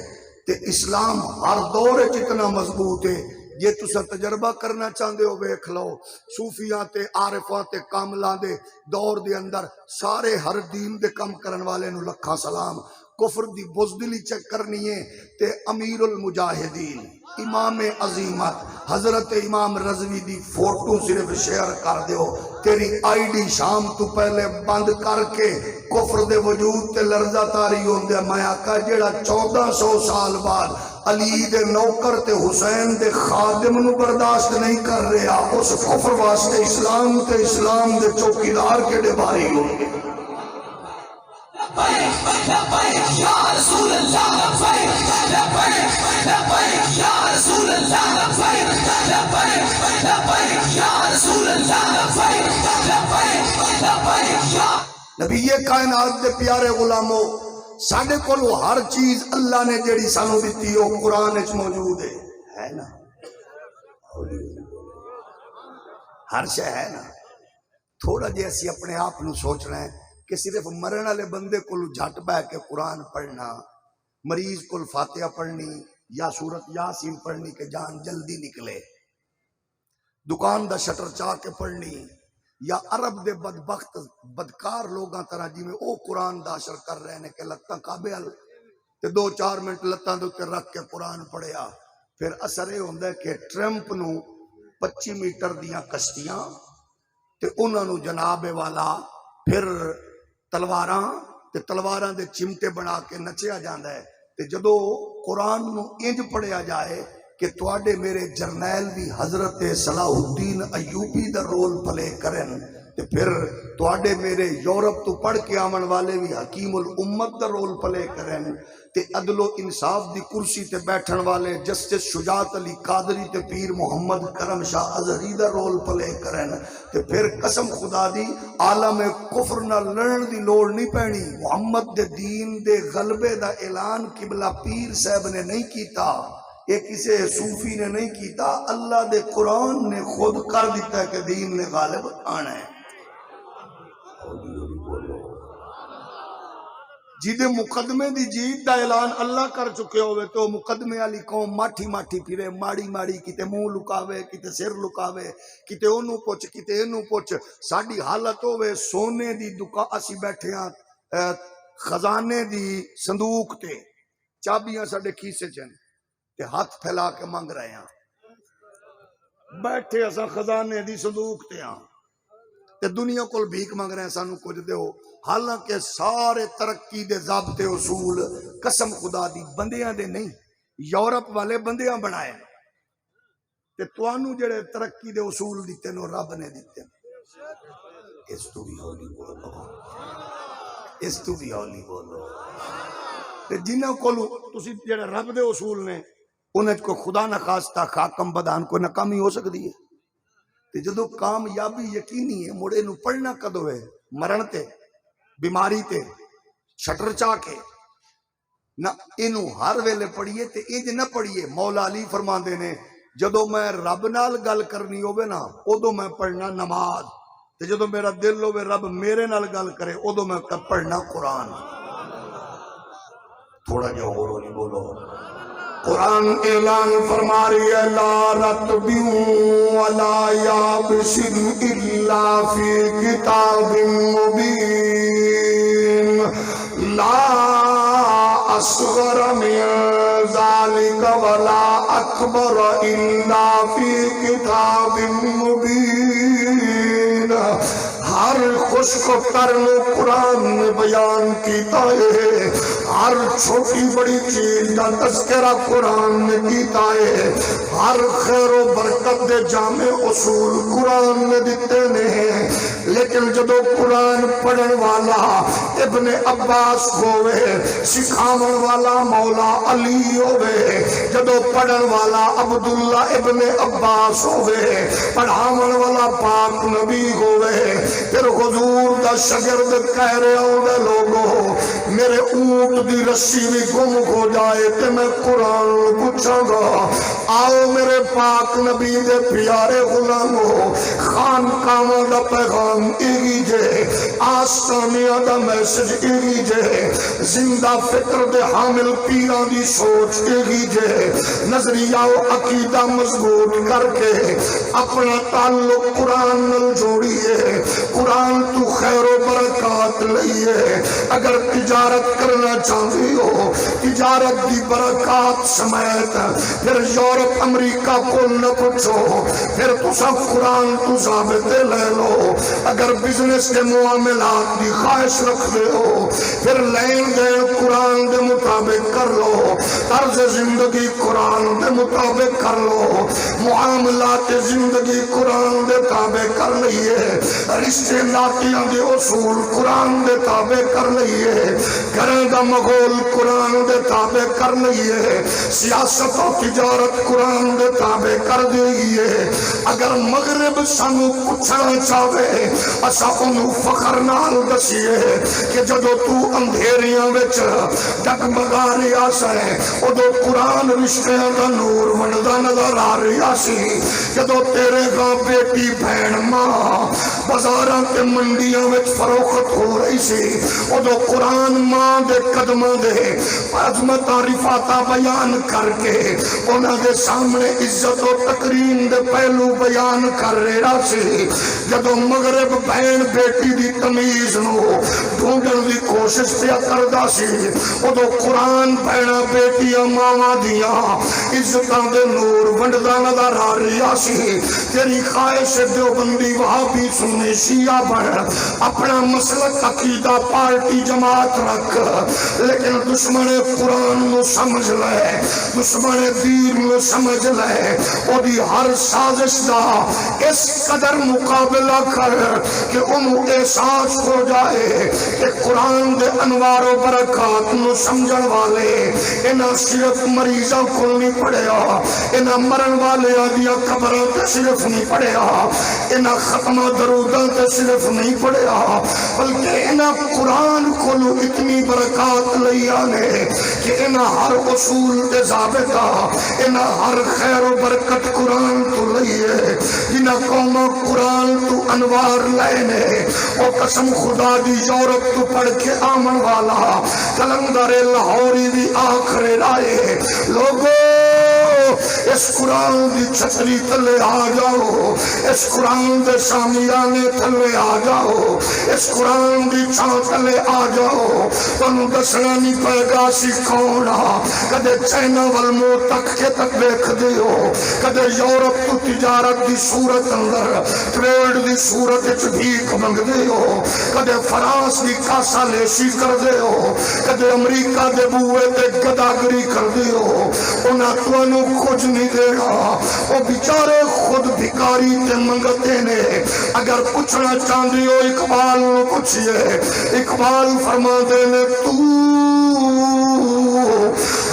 [SPEAKER 1] تے اسلام ہر دور جتنا مضبوط ہے۔ یہ تسا تجربہ کرنا چاہتے ہو ویکھ لو، صوفیاں تے عارفاں تے کاملاں دے دور دے اندر سارے ہر دین دے کم کرن والے نو لکھاں سلام، کفر دی بزدلی چیک کرنی ہے تے امیر المجاہدین امام عظیمت حضرت امام رضوی دی فوٹو صرف شیئر کر دیو، تیری آئی ڈی شام تو پہلے بند کر کے کفر دے وجود تے لرزہ تاری ہوندے۔ میں آقا جیڑا 1400 سال بعد علی دے نوکر تے حسین دے خادم نو برداشت نہیں کر رہا، اس کفر واسطے اسلام تے اسلام دے چوکیدار کے ڈباری ہوندے۔
[SPEAKER 2] لبیک یا رسول اللہ، لبیک لبیک لبیک یا رسول اللہ، لبیک لبیک لبیک یا رسول اللہ، لبیک لبیک لبیک یا
[SPEAKER 1] نبی کائنات دے پیارے غلاموں، ساڈے کولو ہر چیز اللہ نے جیڑی سانو دتی او قرآن وچ موجود ہے نا، ہر شے ہے نا۔ تھوڑا جے اسی اپنے آپ نو سوچنا ہے کہ صرف مرن والے بندے کو جھٹ بہ کے قرآن پڑھنا، مریض کو فاتحہ پڑھنی یا سورت یاسین پڑھنی کہ جان جلدی نکلے، دکان دا شٹر چاہ کے پڑھنی، یا عرب دے بدبخت بدکار لوگاں طرح جی میں او قرآن دا اثر کر رہے ہیں کہ لتاں کعبے ال تے 2-4 منٹ لتاں دے اوتے رکھ کے قرآن پڑھیا، پھر اثر یہ ہوندا ہے کہ ٹرمپ نو 25 میٹر دیاں کشتیاں تے انہاں نو جناب والا پھر تلواراں تے تلواراں دے چمٹے بنا کے نچیا جاندا ہے، تے جدو قرآن نو انج پڑھیا جائے کہ تواڈے میرے جرنیل بھی حضرت صلاح الدین ایوبی دا رول پلے کرن، تے پھر تواڈے میرے یورپ تو پڑھ کے آمن والے بھی حکیم الامت دا رول پلے کرن، تے عدل و انصاف دی کرسی تے بیٹھن والے جسٹس شجاعت علی قادری تے پیر محمد کرم شاہ ازہری دا رول پلے کرن، تے پھر قسم خدا دی عالم کفر نہ لڑن دی لوڑ نہیں پینی۔ محمد دے دین دے غلبے دا اعلان قبلہ پیر صاحب نے نہیں کیتا، یہ کسی صوفی نے نہیں کیتا، اللہ دے قرآن نے خود کر دیتا ہے کہ دین نے غالب آنا ہے۔ جیدے مقدمے دی جیت دا اعلان اللہ کر چکے ہوئے تو مقدمے والی قوم ماٹھی ماٹھی پھرے، ماڑی ماڑی، کتے منہ لکاوے، کتے سر لکاوے، کتے اونوں پوچھ کتے اینوں پوچھ۔ ساڈی حالت ہوئے سونے دی دکان، اسی بیٹھے ہاں خزانے دی صندوق تے، چابیاں ساڈے کھیسے چن تے ہاتھ پھیلا کے منگ رہے ہیں، بیٹھے اساں خزانے دی صندوق تے ہاں تے دنیا کول بھیک منگ رہے ہیں سانو کچھ دیو، حالانکہ سارے ترقی دے ضابطے اصول قسم خدا دی بندیاں دے نہیں، یورپ والے بندیاں بنائے تے توانو جڑے ترقی دے اصول دیتے نو رب نے دیتے۔ اس تو بھی ہولی بولو، اس تو بھی ہولی بولو۔ تے جنہاں کولو تسی جڑے رب دے اصول نے انہیں کو خدا نہ خواستہ خاکم بدان کو ناکامی ہو سکتی ہے، تے جدو کامیابی یقینی ہے مڑے نو پڑھنا کدو ہے؟ مرن تے، بیماری تے، شٹر چاہ کے نہ، اینو ہر ویلے پڑھیے تے انج نہ پڑھیے۔ مولا علی فرماندے نے جدو میں رب نال گل کرنی ہوے نا ادو میں پڑھنا نماز، تے جدو میرا دل ہوے رب میرے نال گل کرے ادو میں پڑھنا قرآن۔ تھوڑا جا اور نہیں بولو۔ قرآن اعلان فرما رہی ہے لا رتبیوں ولا یابس الا فی کتاب مبین لا اصغر من ذلك ولا اکبر الا فی کتاب مبین۔ ہر خشک ترن قرآن نے بیان کیتا ہے، ہر چھوٹی بڑی چیز کا تذکرہ قرآن نے کیتا ہے، ہر خیر و برکت دے جامع اصول قرآن نے دیتے ہیں، لیکن جدو قرآن پڑھن والا ابن عباس ہوئے، سکھاون والا مولا علی ہوئے، جدو پڑھن والا عبداللہ ابن عباس ہوئے، پڑھاون والا پاک نبی ہوئے، پھر حضور دا شگرد کہہ رہے ہوئے لوگوں میرے اونٹ دی رسی بھی گم ہو جائے تے میں قرآن پوچھاں گا۔ آؤ میرے پاک نبی دے پیارے غلاموں، خان کاموں دا پیغام ایگی جے، آستانیاں دا میسج ایگی جے، زندہ فکر دے حامل پیران دی سوچ ایگی جے، نظریہ و عقیدہ مضبوط کر کے اپنا تعلق قرآن نل جوڑیے، قرآن تو خیر و برکات لئیے۔ اگر تجارت کرنا چاہتی ہو تجارت دی برکات سمیت پھر یورپ امریکہ کو نہ پوچھو، پھر تسا قرآن تو ثابتے لے لو۔ اگر بزنس کے معاملات دی خواہش رکھ دے ہو پھر لین دین قرآن دے مطابق کر لو، طرز زندگی قرآن دے مطابق کر لو، معاملات زندگی قرآن دے تابع کر لئیے، رشتے ناتیاں دے اصول قرآن دے تابع کر لئیے، گھریں دا مغول قرآن دے تابع کر لئیے، سیاست و تجارت قرآن دے تابع کر دیئیے۔ اگر مغرب سانو پوچھنا چاہے اسا انہوں فخر نال دسیے کہ جدو تو اندھیریاں وچ ڈگمگا رہیا سے ادو قرآن رشتیاں دا نور وندا نظر آ رہیا سی، جدو تیرے گاں بیٹی بہن ماں بازاراں تے منڈیاں وچ فروخت ہو رہی سی ادو قرآن ماں دے قدماں دے عظمت رفاتہ بیان کر کے انہاں دے سامنے عزت و تکریم دے پہلو بیان کر رہا سی جدو مغرب بہن بیٹی دی تمیز نو ڈھونڈن دی کوشش پیا کردا سی ادو قرآن بہنا بیٹیاں ماواں دیاں عزتاں دے نور ونڈدا نظر آ رہا سی تیری خواہش دیوبندی وہابی سنی شیعہ بن اپنا مسلک عقیدہ پارٹی جماعت رکھ لیکن دشمن قرآن نو سمجھ لے دشمن دین نو سمجھ لے او دی ہر سازش دا اس قدر مقابلہ کر کہ انہوں احساس ہو جائے کہ قرآن دے انوار و برکات نو سمجھن والے انہاں صرف مریضوں کو نہیں پڑھیا انہاں مرن والے آدیا قبروں تے صرف نہیں پڑھیا انہاں ختمہ دروداں تے صرف نہیں پڑھیا بلکہ انہاں قرآن کو اتنی برکات لئی آنے کہ انہاں ہر اصول دے ضابطہ انہاں ہر خیر و برکت قرآن تو لئیے جنہاں قومہ قرآن تو انوار لینے او قسم خدا دی یورپ تو پڑھ کے آمن والا کلندر لاہوری دی آخر رائے لوگو اس قرآن دی چھتری تلے آ جاؤ اس قرآن دے سامیانے تلے آ جاؤ اس قرآن دی چھاں تلے آ جاؤ تنو دسنا نہیں پائے گا سی کونا کدے چائنا والمو تک کے تک دیکھ دیو کدے یورپ تو تجارت دی صورت اندر ٹریڈ دی صورت اچ بھیک منگ دیو کدے فرانس دی کاسا لیشی کر دیو کدے امریکہ دے بوئے تے گداگری کر دیو انہاں تو انہوں کچھ نہیں دے گا وہ بیچارے خود بھکاری تے منگتے نے اگر پوچھنا چاندی ہو اقبال نو پوچھئے اقبال فرما دینے تو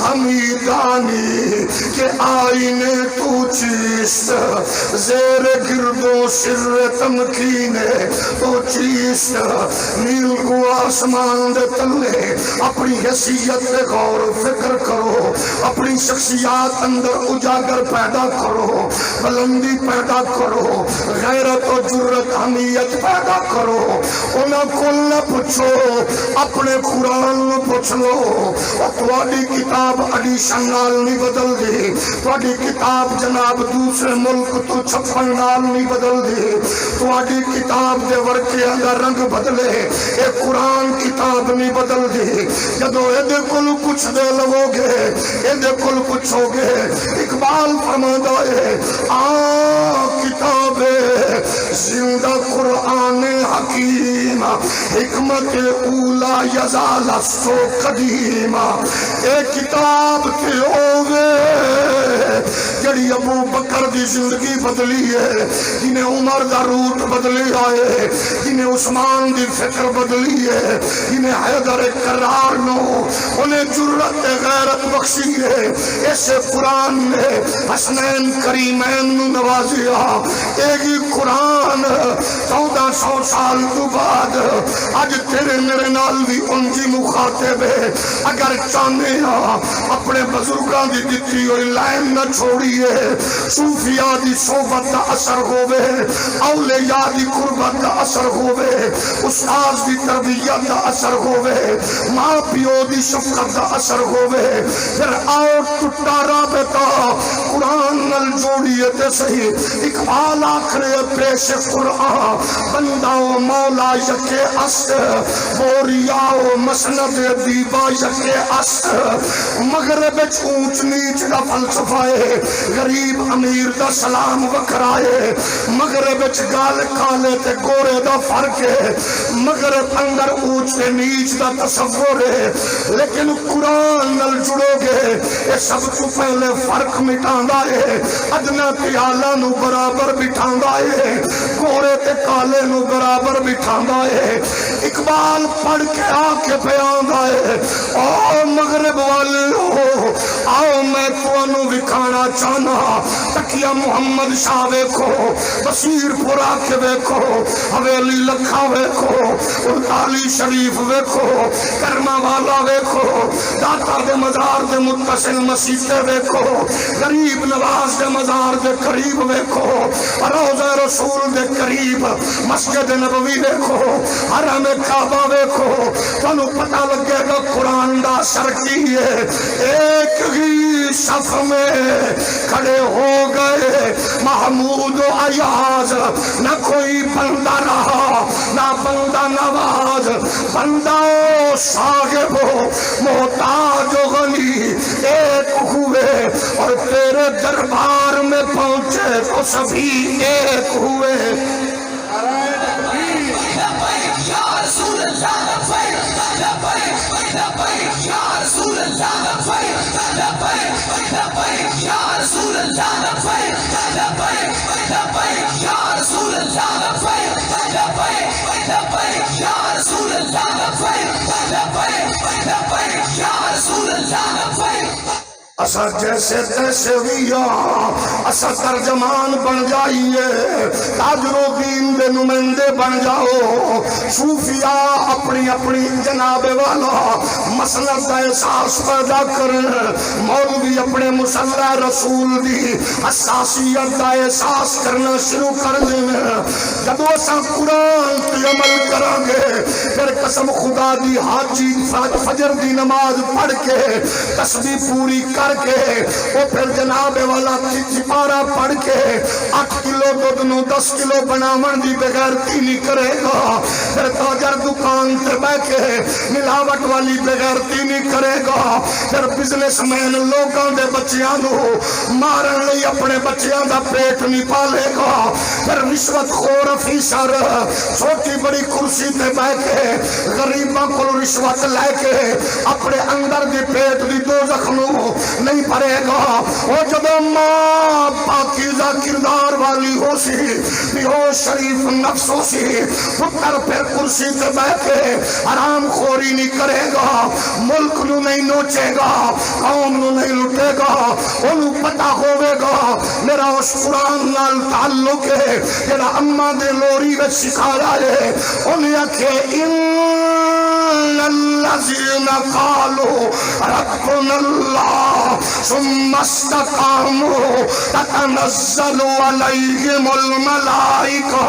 [SPEAKER 1] حمیدانی کہ آئینے تو چیست زیر گردوں سر تمکینے تو چیست نیل کو آسمان دے تلے اپنی حیثیت دے غور و فکر کرو اپنی شخصیات اندر اجاگر پیدا کرو بلندی پیدا کرو غیرت و جرت حمیت پیدا کرو انہاں کو نہ پوچھو اپنے قرآن نو پوچھ لو اور تواڈی کتاب ایڈیشن نال نہیں بدل دی تواڈی کتاب جناب دوسرے ملک تو چھپن نال نہیں بدل دی تواڈی کتاب دے ورقے اندر رنگ بدلے اے قرآن کتاب نہیں بدل دی جدو ایدے کل کچھ دے لو گے ایدے کل پوچھو گے اقبال فرماتا ہے کتاب زندہ قرآن حکیم حکمت اولا یزال سو قدیم اے کتاب تے ہوگے جڑی ابو بکر دی زندگی بدلی ہے جنہیں عمر دا روٹ بدلی آئے جنہیں عثمان دی فکر بدلی ہے جنہیں حیدر کرار نو انہیں جرت غیرت بخشی ہے ایسے قرآن نے حسنین کریمین نو نوازیا ایک ہی قرآن 1400 سال تو بعد آج تیرے میرے نال بھی انجی مخاطب ہے اگر چاہنے اپنے بزرگاں دی دیتی ہوئی لائن نہ چھوڑیے صوفیاء دی صحبت دا اثر ہوئے اولیاء دی قربت دا اثر ہوئے استاذ دی تربیت دا اثر ہوئے ماں پیو دی شفقت دا اثر ہوئے پھر آؤ ٹوٹا رابطہ قرآن نل جوڑیے تے صحیح اقبال آخرے پیش قرآن بنداؤ مولا یکے است بوریاؤ مسند دیبا یکے است مغرب اونچ نیچ دا فلسفائے غریب امیر دا سلام وکرائے مغرب گال کالے تے گورے دا فرق ہے مغرب اندر اونچ تے نیچ دا تصور ہے لیکن قرآن نل جڑو گے یہ سب تو پہلے فرق مٹاندا ہے ادنا تے اعلیٰ نو برابر بٹھاندا ہے گورے تے کالے نو برابر بٹھاندا ہے اقبال پڑھ کے آ کے بیاندا ہے او مغرب والے ہو آؤ میں تو انو وکھانا چاہنا تکیہ محمد شاہ ویکھو بصیر پورا کے ویکھو حویلی لکھا ویکھو ارتالی شریف ویکھو کرما والا ویکھو داتا دے مزار دے متصل مسیطے ویکھو غریب نواز دے مزار دے قریب ویکھو روضہ رسول دے قریب مسجد نبوی ویکھو حرم کعبہ ویکھو تنو پتہ لگے گا قرآن دا اثر کی ہے ایک ہی صف میں
[SPEAKER 3] کھڑے ہو گئے محمود و ایاز، نہ کوئی بندہ رہا نہ بندہ نواز، بندہ و صاحب و محتاج و غنی ایک ہوئے، اور تیرے دربار میں پہنچے تو سبھی ایک ہوئے۔
[SPEAKER 2] لبیک یا رسول اللہ لبیک، لبیک لبیک یا رسول اللہ لبیک، لبیک لبیک یا رسول اللہ لبیک، لبیک لبیک یا رسول اللہ لبیک، لبیک لبیک یا رسول اللہ لبیک، لبیک لبیک یا رسول اللہ لبیک۔
[SPEAKER 3] اسا جیسے تیسے ویا اسا ترجمان بن جائیے، تاجر و دین دے نمائندے بن جاؤ، صوفیاء اپنی اپنی جناب والا مسلک کا احساس پیدا کرن، مولوی اپنے مسلح رسول دی حساسیت کا احساس کرنا شروع کر دیں۔ جب اسا قرآن کی عمل کریں گے، پھر قسم خدا دی حاجی فجر دی نماز پڑھ کے تسبیح پوری کر کے وہ پھر جناب والا چپارا پڑھ کے 8 کلو دودھ نو 10 کلو بناون دی بغیرتی نہیں کرے گا، پھر تاجر دکان تے بیٹھ کے ملاوٹ والی بغیرتی نہیں کرے گا، پھر بزنس مین لوگاں دے بچیاں نو مارن لئی اپنے بچیاں دا پیٹ نہیں پالے گا، پھر رشوت خور افیسر چھوٹی بڑی کرسی تے بیٹھ کے غریباں کو رشوت لے کے اپنے اندر دی پیٹ دی دوزخ نو نہیں پڑے گا۔ وہ جب ماں پاکیزہ کردار والی ہو سی، بیہوش شریف نفس ہو سی، پتر پھر کرسی سے بیٹھے حرام خوری نہیں کرے گا، ملک نو نہیں نوچے گا، قوم نو نہیں لٹے گا، انہوں پتہ ہوئے گا میرا اس قرآن نال تعلق ہے جڑا اماں دے لوری میں سکھایا ہے۔ انہیں کہ ان الذین قالوا ربنا اللہ ثم استقاموا تتنزل علیہم الملائکہ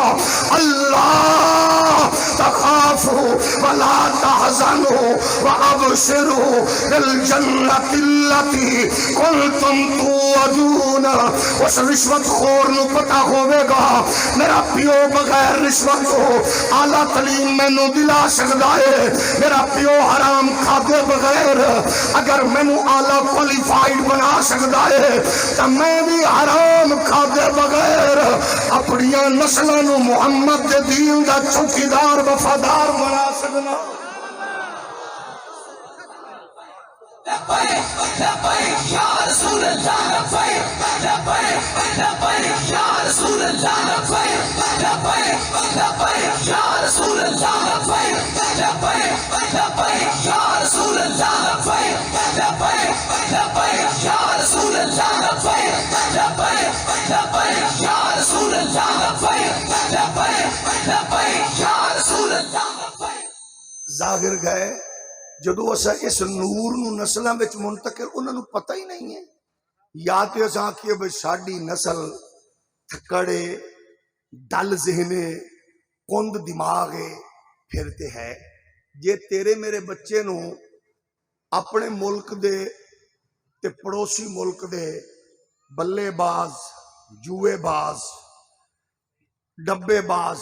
[SPEAKER 3] اللہ تخافوا ولا تحزنوا وابشروا بالجنۃ التي کنتم توعدون۔ اس رشوت خور نو پتہ ہوئے گا میرا پیو بغیر رشوت کو اعلیٰ تعلیم میں نو دلا سکتا ہے، میرا پیو حرام کھاتے بغیر اگر میں نو اعلیٰ کوالیفائیڈ بنا سکتا ہے تو میں بھی حرام کھاتے بغیر اپنیاں نسلوں نو محمد دے دین دا چوکیدار وفادار بنا سکنا۔
[SPEAKER 2] لبیک لبیک یا رسول اللہ لبیک، لبیک لبیک یا رسول اللہ لبیک، لبیک لبیک یا رسول اللہ لبیک، لبیک لبیک یا رسول اللہ لبیک، لبیک لبیک یا رسول اللہ لبیک، لبیک لبیک یا رسول اللہ لبیک، لبیک لبیک یا رسول اللہ لبیک۔
[SPEAKER 3] ظاہر گئے جدو اسا اس نور نو نسلاں وچ منتقل انہاں نو پتہ ہی نہیں ہے، یا تے اسا آکھیے بھئی ساڈی نسل تھکڑے ڈل ذہنے کند دماغے پھرتے ہے۔ جے تیرے میرے بچے نو اپنے ملک دے تے پڑوسی ملک دے بلے باز، جوئے باز، ڈبے باز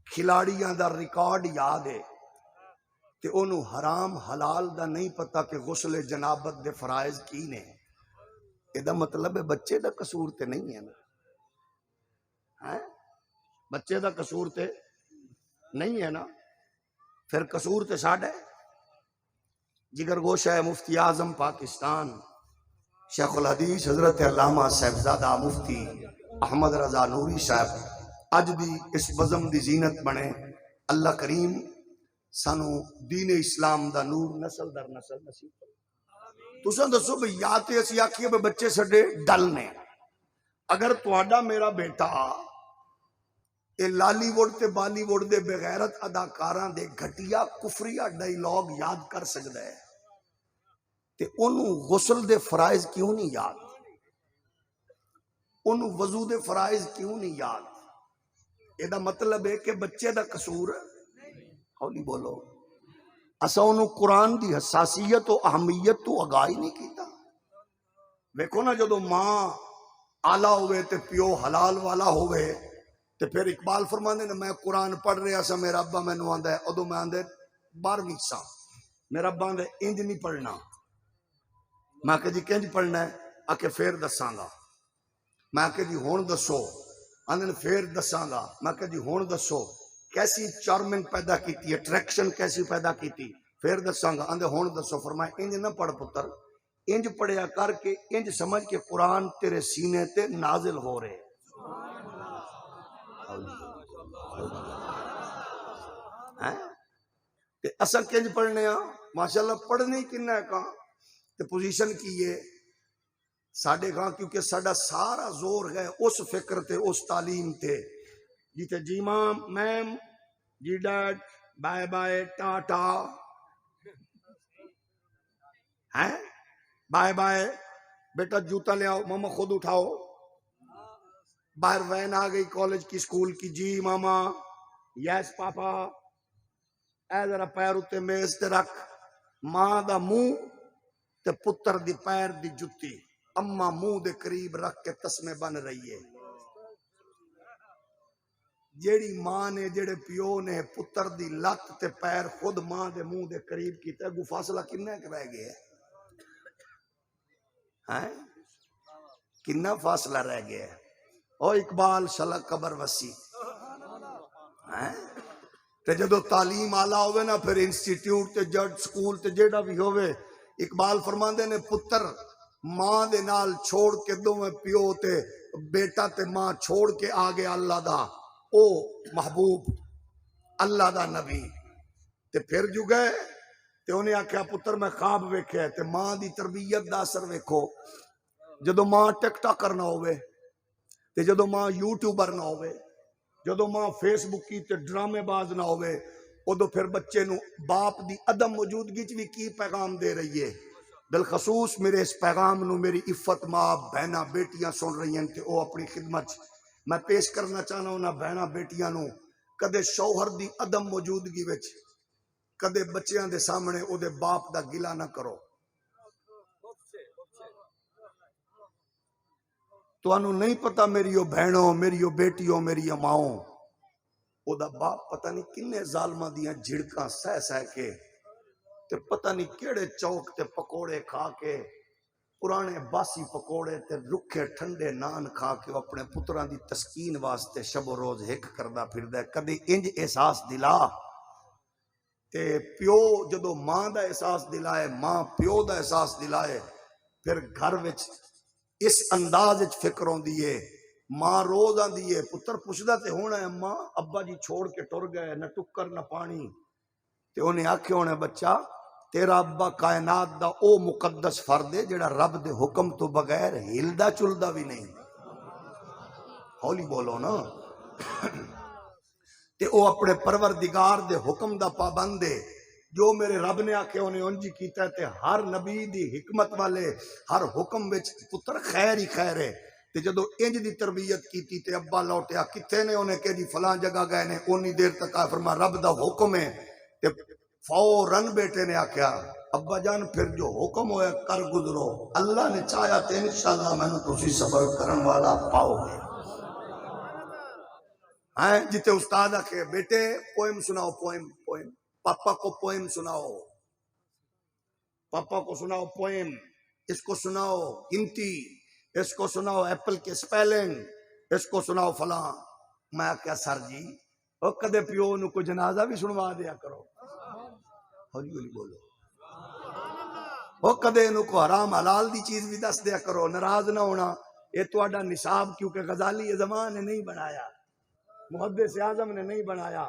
[SPEAKER 3] کھلاڑیاں دا ریکارڈ یاد ہے تے انہوں حرام حلال دا نہیں پتا کہ غسل جنابت دے فرائض کی نے، یہ دا مطلب ہے بچے دا قصور تے نہیں ہے نا، بچے دا قصور تے نہیں ہے نا، پھر قصور تے ساڑھا ہے۔ جگر گوشہ مفتی اعظم پاکستان شیخ الحدیث حضرت علامہ صاحبزادہ مفتی احمد رضا نوری صاحب اج دی اس بزم دی زینت بنے، اللہ کریم سانو دین اسلام دا نور نسل در نسل نصیب کرے۔ تساں دسو بھئی یا تے اسی آکھیے بھئی بچے سڈے ڈل نے، اگر تہاڈا میرا بیٹا اے لالی ووڈ تے بالی ووڈ دے بغیرت اداکاراں دے گھٹیا کفریہ ڈائیلاگ یاد کر سکدا ہے تے انہوں غسل دے فرائض کیوں نہیں یاد، انہوں وضو دے فرائض کیوں نہیں یاد؟ یہ دا مطلب ہے کہ بچے دا قصور ہولی بولو اسا انہوں قرآن دی حساسیت و اہمیت تو آگاہی نہیں کیتا۔ ویکھو نا جدو ماں آلہ ہوئے تے پیو حلال والا ہوئے تے پھر اقبال فرماندے نے میں قرآن پڑھ رہا سا میرا ابا مینوں آندا ہے ادو میں آندے 12ویں سا میرا ابا آندا انج نہیں پڑھنا میں کہ جی کنج پڑھنا ہے آ کے پھر دساں گا میں کہ جی ہون دسو آندے پھر دساں گا میں کہ جی ہون دسو کیسی چارمنگ پیدا کیتی اٹریکشن کیسی پیدا کیتی پھر دساں گا آندے ہون دسو فرمایا انج نہ پڑھ پتر انج پڑھیا کر کے انج سمجھ کے قرآن تیرے سینے تے نازل ہو رہے ہیں تے اساں کنج پڑھنے ہاں ماشاءاللہ پڑھنے کنا ہے کہاں تے پوزیشن کی ہے ساڈے گاں کیونکہ ساڈا سارا زور ہے اس فکر تے اس تعلیم تے جیتے جی مام میم جی ڈیڈ بائے بائے ٹاٹا ہیں بائے بائے بیٹا جوتا لے آؤ ماما خود اٹھاؤ باہر وین آ گئی کالج کی سکول کی جی ماما یس پاپا اے ذرا پیر اتے میز تے رکھ ماں دا منہ تے پتر دی پیر دی جتی اما منہ دے قریب رکھ کے تسمے بن رہی ہے جیڑی ماں نے جیڑے پیو نے پتر دی لت تے پیر خود ماں دے منہ دے قریب کیتا ہے فاصلہ کنا رہ گیا ہے کنا فاصلہ رہ گیا ہے او اقبال شلق قبر وسی تے جدو تعلیم آلہ ہوئے نا پھر انسٹیٹیوٹ تے جج سکول تے جیڑا بھی ہوئے اقبال فرماندے نے پتر ماں دے نال چھوڑ کے دو میں پیو تے بیٹا تے ماں چھوڑ کے آگے اللہ دا او محبوب اللہ دا نبی تے پھر جو گئے تے انہیں آکھیا پتر میں خواب ویکھے تے ماں دی تربیت دا اثر ویکھو جدو ماں ٹک ٹاک کرنا ہوئے تے جدو ماں یوٹیوبر نہ ہوئے جدو ماں فیس بک کی تے ڈرامے باز نہ ہوئے ادو پھر بچے نو باپ دی عدم موجودگی چ بھی کی پیغام دے رہی ہے بالخصوص میرے اس پیغام نو میری عفت ماں بہنا بیٹیاں سن رہی ہیں تے او اپنی خدمت میں پیش کرنا چاہنا ہوں بہنا بیٹیاں نو کدے شوہر دی عدم موجودگی وچ کدے بچیاں دے سامنے او دے باپ دا گلا نہ کرو تو انو نہیں پتا میری او بہنوں میری او بیٹیوں میری اماؤں او دا باپ پتہ نہیں کنے ظالمہ دیاں جھڑکاں سہ سہ کے تے پتہ نہیں کیڑے چوک تے پکوڑے کھا کے پرانے باسی پکوڑے تے رکھے ٹھنڈے نان کھا کے اپنے پتران دی تسکین واسطے شب و روز ہک کردہ پھر دے کدی انج احساس دلا تے پیو جدو ماں دا احساس دلائے ماں پیو دا احساس دلائے پھر گھر وچ اس انداز وچ فکر ہوندی ہے ماں روز آندی ہے پتر پوچھدا تے ہونا ہے ماں ابا جی چھوڑ کے ٹر گئے نہ ٹکر نہ پانی تے انہیں آکھے ہونا بچہ تیرا ابا کائنات دا او مقدس فرد ہے جڑا رب دے حکم تو بغیر ہلدا چلدا بھی نہیں ہولی بولو نا تے او اپنے پروردگار دے حکم دا پابند ہے جو میرے رب نے آکھے انہیں انجی کیتا ہے تے ہر نبی دی حکمت والے ہر حکم وچ پتر خیر ہی خیر ہے تے جدو انج دی تربیت کیتی تے ابا لوٹیا کتھے نے انہیں کہ جی فلاں جگہ گئے نے اونی دیر تک فرما رب دا حکم ہے تے فوراً بیٹے نے آکھیا ابا جان پھر جو حکم ہوئے کر گزرو اللہ نے چاہیا تے انشاءاللہ میں نے تسی صبر کرن والا پاؤ گے جتے استاد آکھے بیٹے پوئم سناؤ پوئم پوئم پاپا کو پوئم سناؤ پاپا کو سناؤ پوئم اس کو سناؤ گنتی اس کو سناؤ ایپل کے سپیلنگ اس کو سناؤ فلاں میں کیا سر جی او کدے پیو نو کو جنازہ بھی سنوا دیا کرو ہولی ہولی بولو او کدے نو کو حرام حلال دی چیز بھی دس دیا کرو ناراض نہ ہونا یہ تہاڈا نصاب کیونکہ غزالی زمان نے نہیں بنایا محدث اعظم نے نہیں بنایا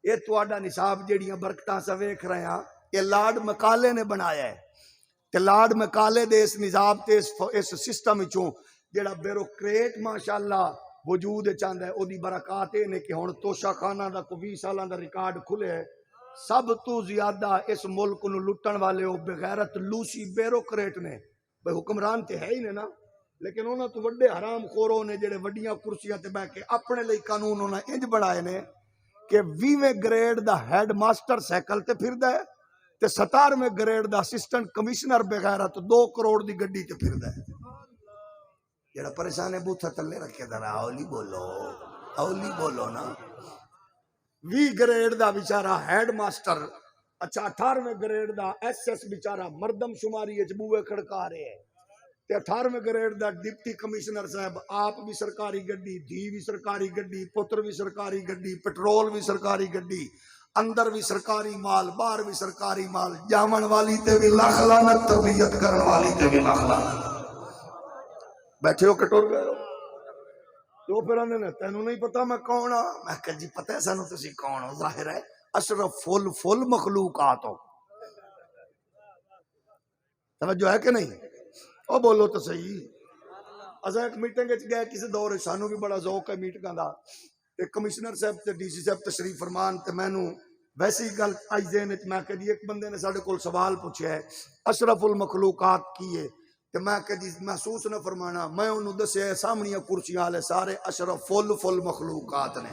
[SPEAKER 3] یہ تہاڈا نصاب جیڑیاں برکتاں سے ویکھ رہے ہیں یہ لارڈ مکالے نے بنایا ہے تے لارڈ مکالے دے اس نظام تے اس سسٹم وچوں جیڑا بیوروکریٹ ماشاءاللہ وجود چاہندا ہے او دی برکات اے نے کہ ہن توشا خانہ دا کو 20 سالاں دا ریکارڈ کھلے ہے سب تو زیادہ اس ملک نو لٹن والے او بغیرت لوسی بیوروکریٹ نے بھئی حکمران تے ہے ہی نے نا لیکن انہاں تو وڈے حرام خوروں نے جڑے وڈیاں کرسیاں تے بیٹھ کے اپنے لئی قانون انہاں انج بنائے نے کہ 20ویں گریڈ دا ہیڈ ماسٹر سائیکل تے پھردا ہے تے 17ویں گریڈ دا اسسٹنٹ کمشنر بغیرت 2 کروڑ دی گڈی تے پھردا ہے
[SPEAKER 1] جڑا پریشان ہے بوتھا تلے رکھے ذرا اولی بولو نا
[SPEAKER 3] 20 گریڈ دا بیچارہ ہیڈ ماسٹر، اچھا 18ویں گریڈ دا ایس ایس بیچارہ مردم شماری اچ بوئے کھڑکا رہے ہیں، تے 18ویں گریڈ دا ڈپٹی کمشنر صاحب آپ بھی سرکاری گڈی، دھی بھی سرکاری گڈی، پتر بھی سرکاری گڈی، پٹرول بھی سرکاری گڈی، اندر بھی سرکاری مال، باہر بھی سرکاری مال، جامن والی تے بھی لاکھ لعنت، تربیت کرن والی تے بھی لاکھ لعنت۔ بیٹھے ہو کٹور گئے ہو تو پھر آندے نے تینوں نہیں پتا میں کون ہاں؟ میں کہا جی پتہ ہے سانو تسی کون ہو، ظاہر ہے اشرف فل مخلوقات ہو۔ توجہ ہے کہ نہیں؟ او بولو تو صحیح۔ اساں ایک میٹنگ وچ گئے کسی دور سانو بھی بڑا ذوق ہے میٹنگاں دا، تے کمشنر صاحب تے ڈی سی صاحب تشریف فرمان، تے مینوں ویسے ہی گل آئی ذہن وچ، میں کہ جی ایک بندے نے ساڈے کول سوال پوچھیا ہے اشرف المخلوقات کی ہے، تے میں کہ جی محسوس نہ فرمانا، میں انہوں دسیا سامنیاں کرسیاں والے سارے اشرف فل مخلوقات نے۔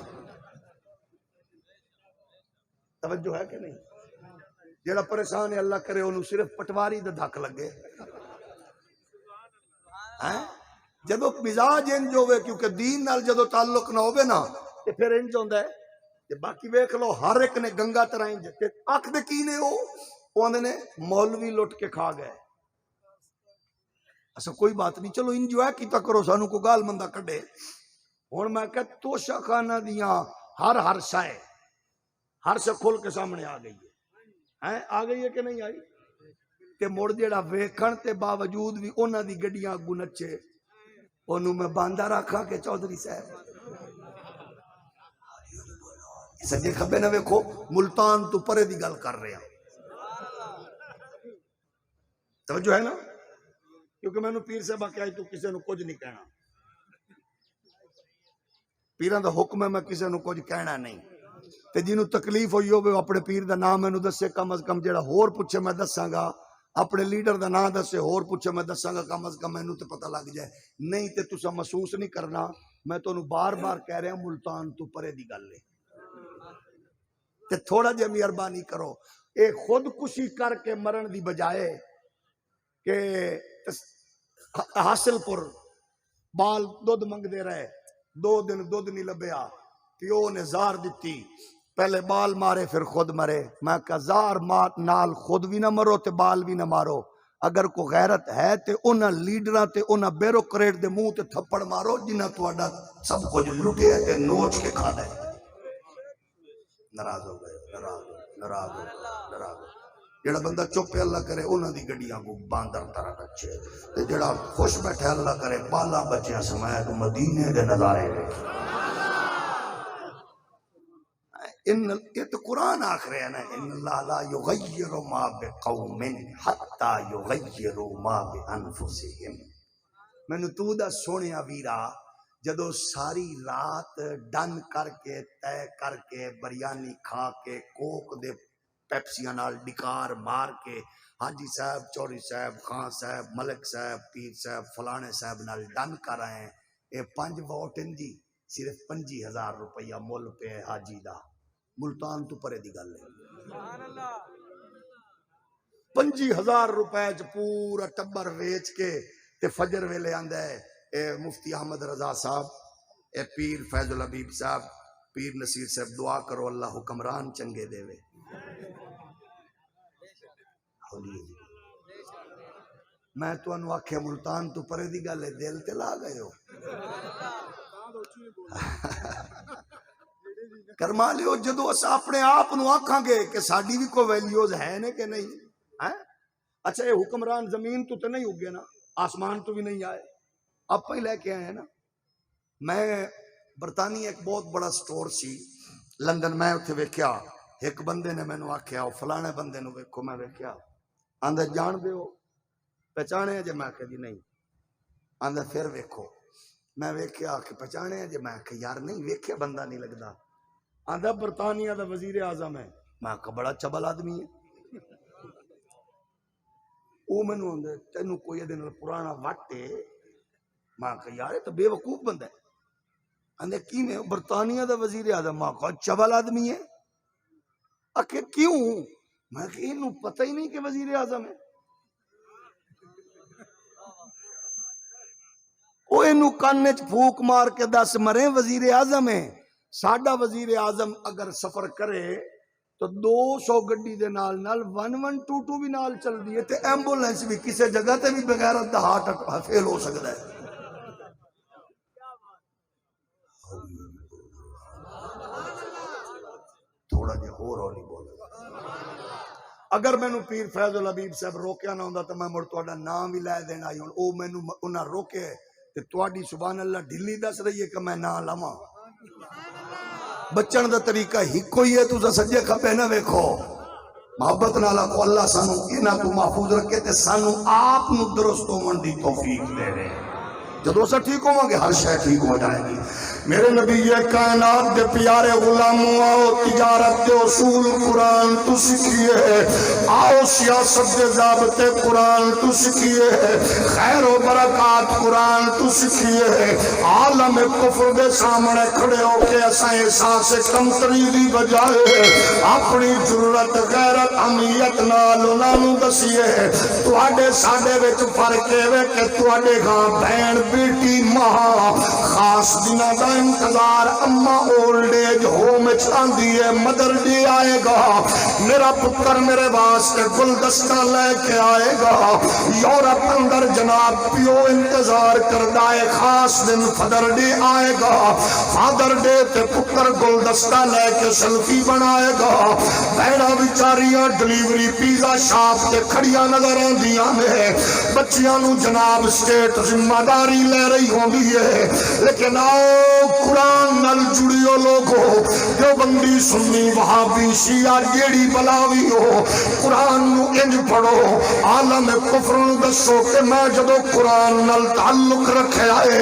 [SPEAKER 3] توجہ ہے کہ نہیں؟ جڑا پریشان ہے اللہ کرے انہوں صرف پٹواری دا دھک لگے، جدو مزاج انج ہوئے، کیونکہ دین نال جدو تعلق نہ ہوئے نا تے پھر انج ہوندا ہے تے باقی ویکھ لو ہر ایک نے گنگا طرح انج تے اکھ دے کی نے او آندے نے مولوی لٹ کے کھا گئے۔ ایسا کوئی بات نہیں، چلو انجوائے کیتا کرو، سانو کو گال مندہ کڈے۔ ہن میں کہ توشہ خانہ دیاں ہر شے کھول کے سامنے آ گئی ہے، آ گئی ہے کہ نہیں آئی؟ تے مڑ جیڑا ویکھن تے باوجود بھی انہاں دی گڈیاں اگوں نچے، انہوں میں باندہ رکھا کہ چودھری صاحب سجے کھبے نہ ویکھو، ملتان تو پرے دی گل کر رہے ہیں۔ توجہ ہے نا؟ کیونکہ میں نے پیر صاحبہ کہا تو کسی نے کچھ نہیں کہنا، پیران دا حکم ہے میں کسی نے کچھ کہنا نہیں، تے جنہوں تکلیف ہوئی ہوئے اپنے پیر دا نام میں دسے، کم از کم جیڑا ہور پوچھے میں دساں گا، اپنے لیڈر دا نام دسے ہور پوچھے میں دساں گا، کم از کم میں تے پتہ لگ جائے، نہیں تے تسا محسوس نہیں کرنا۔ میں تو بار بار کہہ رہا ہوں ملتان تو پرے دی گل ہے، تے تھوڑا جے مہربانی کرو، اے خودکشی کر کے مرن دی بجائے کہ حاصل پور بال دودھ منگ دے رہے، 2 دن دودھ نہیں لبیا، پیو نے زار دیتی، پہلے بال مارے پھر خود مرے۔ میں کہا زار مار نال خود بھی نہ مرو تے بال بھی نہ مارو، اگر کو غیرت ہے تے انہاں لیڈراں تے انہاں بیوروکریٹ دے منہ تے تھپڑ مارو جنہاں تہاڈا سب کچھ لٹیا تے نوچ کے کھا لے۔ ناراض ہو گئے، ناراض ہو گئے۔ جڑا بندہ چپ ہے اللہ کرے انہاں دی گڈیاں کو باندر طرح بچے، تے جڑا خوش بیٹھے اللہ کرے بالا بچیاں سمیت مدینے دے نظارے دیکھے۔ یہ تو قرآن آکھ رہے ہیں نا، ان اللہ لا یغیر ما بقوم حتی یغیروا ما بانفسہم۔ میں نے تو دا سونیا ویرا جدو ساری رات ڈن کر کے طے کر کے بریانی کھا کے کوک دے پیپسیاں نال ڈکار مار کے حاجی صاحب، چوری صاحب، خان صاحب، ملک صاحب، پیر صاحب، فلانے صاحب نال ڈن کر آئے ہیں، اے 5 ووٹ ہیں جی، صرف 25,000 روپیہ مول پہ حاجی دا، ملتان تو پرے دی گل ہے۔ 25,000 روپے چ پورا ٹبر ویچ کے تے فجر ویلے آندا ہے اے مفتی احمد رضا صاحب، اے پیر فیض الحبیب صاحب، پیر نصیر صاحب دعا کرو اللہ حکمران چنگے دے وے۔ میں تو انو آکھے ملتان تو پرے دی گل ہے، دل تے لا گئے ہو۔ کرما لیو جدو اسا اپنے آپ نو آکھاں گے کہ ساڈی بھی کوئی ویلیوز ہے نے کہ نہیں ہے۔ اچھا یہ حکمران زمین تو نہیں اگے نا، آسمان تو بھی نہیں آئے، آپ ہی لے کے آئے ہیں نا۔ میں برطانیہ ایک بہت بڑا سٹور سی لندن، میں اتھے ویکھیا ایک بندے نے مینوں آکھیا او فلانے بندے نو ویکھو، میں ویکھیا آندا جان دے ہو پہچانے جے، میں کہ جی نہیں، آندا پھر ویکھو، میں ویکھیا کہ پہچانے جے، میں کہ یار نہیں ویکھیا بندہ نہیں لگدا، آندا برطانیہ دا وزیر اعظم ہے، میں کہ بڑا چبل آدمی ہے۔ او مینوں آندا تینوں کوئی ادے نال پرانا وٹ ہے، میں کہ یار یہ تو بے وقوف بندہ ہے، آندا کیویں برطانیہ دا وزیر اعظم، میں کہ چبل آدمی ہے، آخر کیوں؟ میں کہ انہوں پتہ ہی نہیں کہ وزیر اعظم ہے۔ وہ اینو کان وچ پھوک مار کے دس مرے وزیر اعظم ہے ساڈا وزیر اعظم اگر سفر کرے تو 200 گڈی دے نال 1122 بھی نال چل دی ہے تے ایمبولینس بھی کسے جگہ تے بھی بغیرت دا ہارٹ فیل ہو سکتا ہے. تھوڑا جہا ہور ہولی بولے اگر مینوں پیر فیض الحبیب صاحب روکیا نہ ہوندا تو میں مڑ تہاڈا نام بھی لے دینا ہی. ہن او مینوں انہاں روکے تے تہاڈی سبحان اللہ ڈھلی دس رہی ہے کہ میں نہ لواں. بچن دا طریقہ ہکو ہی ہے. تساں سجے کھبے نہ ویکھو محبت نال کو اللہ سانو انہاں تو محفوظ رکھے تے سانو آپ نو درست ہون دی توفیق دے دے. جدو سا ٹھیک ہوں گے ہر شے ٹھیک ہو جائے گی. میرے نبی یہ کائنات دے پیارے غلاموں آؤ تجارت دے اصول قرآن تو سکھیے آؤ سیاست دے ضابطے قرآن تو سکھیے خیر و برکات قرآن تو سکھیے. عالم کفر دے سامنے کھڑے ہو کے اساں احساس کمتری دی بجائے اپنی ضرورت غیرت اہمیت نال انہاں نوں دسیے. تواڈے ساڈے وچ فرق ہے کہ تواڈے ہاں بہن بیٹی ماں خاص دنوں دا انتظار اما اولڈ ایج ہوم چاندی ہے مدر ڈے آئے گا میرا پتر میرے واسطے گلدستہ لے کے آئے گا. یورپ اندر جناب پیو انتظار کردہ ہے خاص دن فادر ڈے آئے گا. فادر ڈے تے پتر گلدستہ لے کے سیلفی بنائے گا. بہنا بیچاریاں ڈلیوری پیزا شاپ تے کھڑیاں نظر آندیاں نے بچیاں نو جناب سٹیٹ ذمہ داری لے رہی ہوندی ہے. لیکن آؤ قرآن نال جڑیو لوگو جو بندی سنی وہابی شیعہ جیڑی بلاوی ہو قرآن نو انج پڑھو. عالم کفر نو دسو کہ میں جدو قرآن نال تعلق رکھے آئے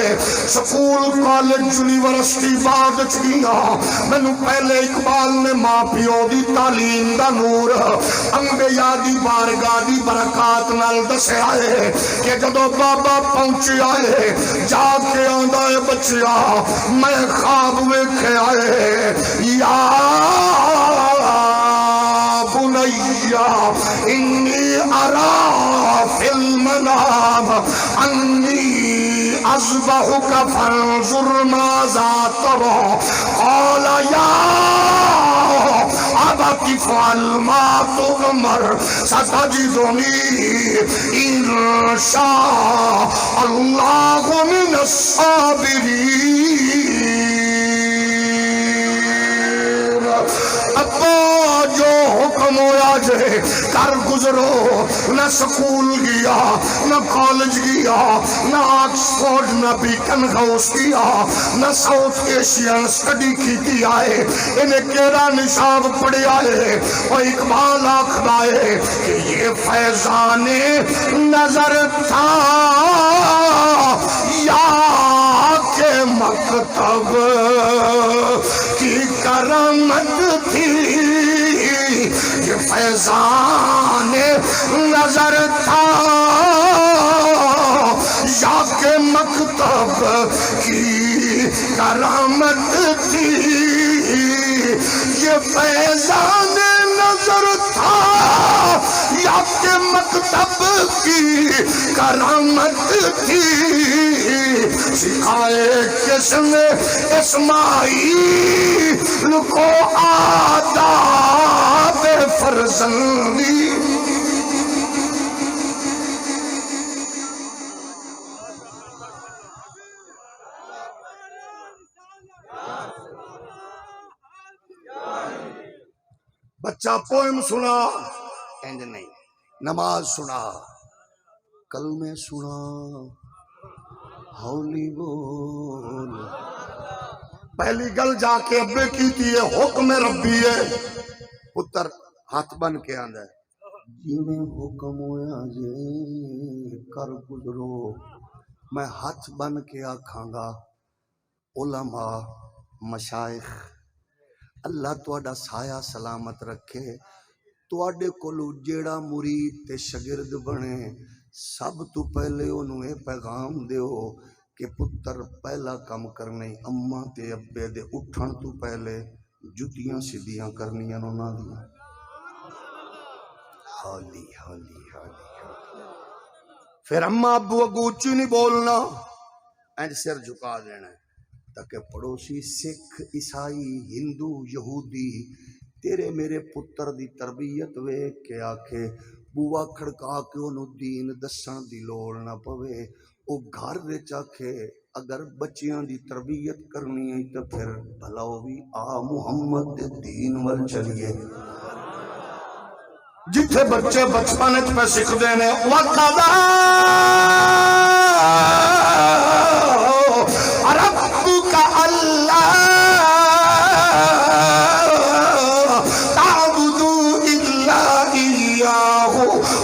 [SPEAKER 3] سکول کالج یونیورسٹی بعد چڑیا مینو پہلے اقبال نے ماں پیو دی تعلیم دا نور انبیاء دی بارگاہ دی برکات نال دسے آئے کہ جدو بابا پہنچے آئے جا کے آندا ہے بچیا میں خواب ویکھے آئے یا بنیا انی ارا فی المنام انی اذبحک فانظر ماذا ترى قال یا ابت افعل ما تؤمر ستجدنی ان شاء اللہ من الصابرین. ابا جو حکم ہویا جے کر گزرو نہ سکول گیا نہ کالج گیا نہ آکسفورڈ نہ بیکن ہاؤس گیا نہ ساؤتھ ایشین سٹڈی کی آئے انہیں کیڑا نصاب پڑے آئے اور اقبال آخر آئے کہ یہ فیضان نظر تھا یا کہ مکتب کی کرامت تھی. یہ فیضان نظر تھا یا کہ مکتب کی کرامت تھی. یہ فیضان نظر تھا یا کہ مکتب کی کرامت تھی. سکھائے کس نے اسماعیل کو آداب فرزندی. بچہ پوئم سنا اینج نہیں نماز سنا کلمے سنا ہولی بول. پہلی گل جا کے ابے کی تھی ہے حکم ربی ہے پتر ہاتھ بن کے آندا ہے جی میں حکم ہویا جے کر گزرو. میں ہاتھ بن کے آکھاں گا علماء مشائخ اللہ تواڈا سایہ سلامت رکھے. تواڈے کولو جیڑا مرید تے شاگرد بنے سب تو پہلے انہوں یہ پیغام دیو کہ پتر پہلا کم کرنے اماں تے ابے دے اٹھن تو پہلے جتیاں سیدھیاں کرنیاں انہاں دیاں. حالی حالی حالی پھر اماں ابو اگو اچھی نہیں بولنا اینج سر جھکا دینا ہے تاکہ پڑوسی سکھ عیسائی ہندو یہودی تیرے میرے پتر دی تربیت ویکھ کے آکھے بوا کھڑکا کے انہوں دین دسن دی لوڑ نہ پوے، او گھر وچ آکھے اگر بچیاں دی تربیت کرنی ہے تو پھر بھلا بھی آ محمد دے دین ول چلیے۔
[SPEAKER 4] جتھے بچے بچپن پہ سکھتے ہیں وَقَضَى رَبُّكَ أَلَّا تَعْبُدُوا إِلَّا إِيَّاهُ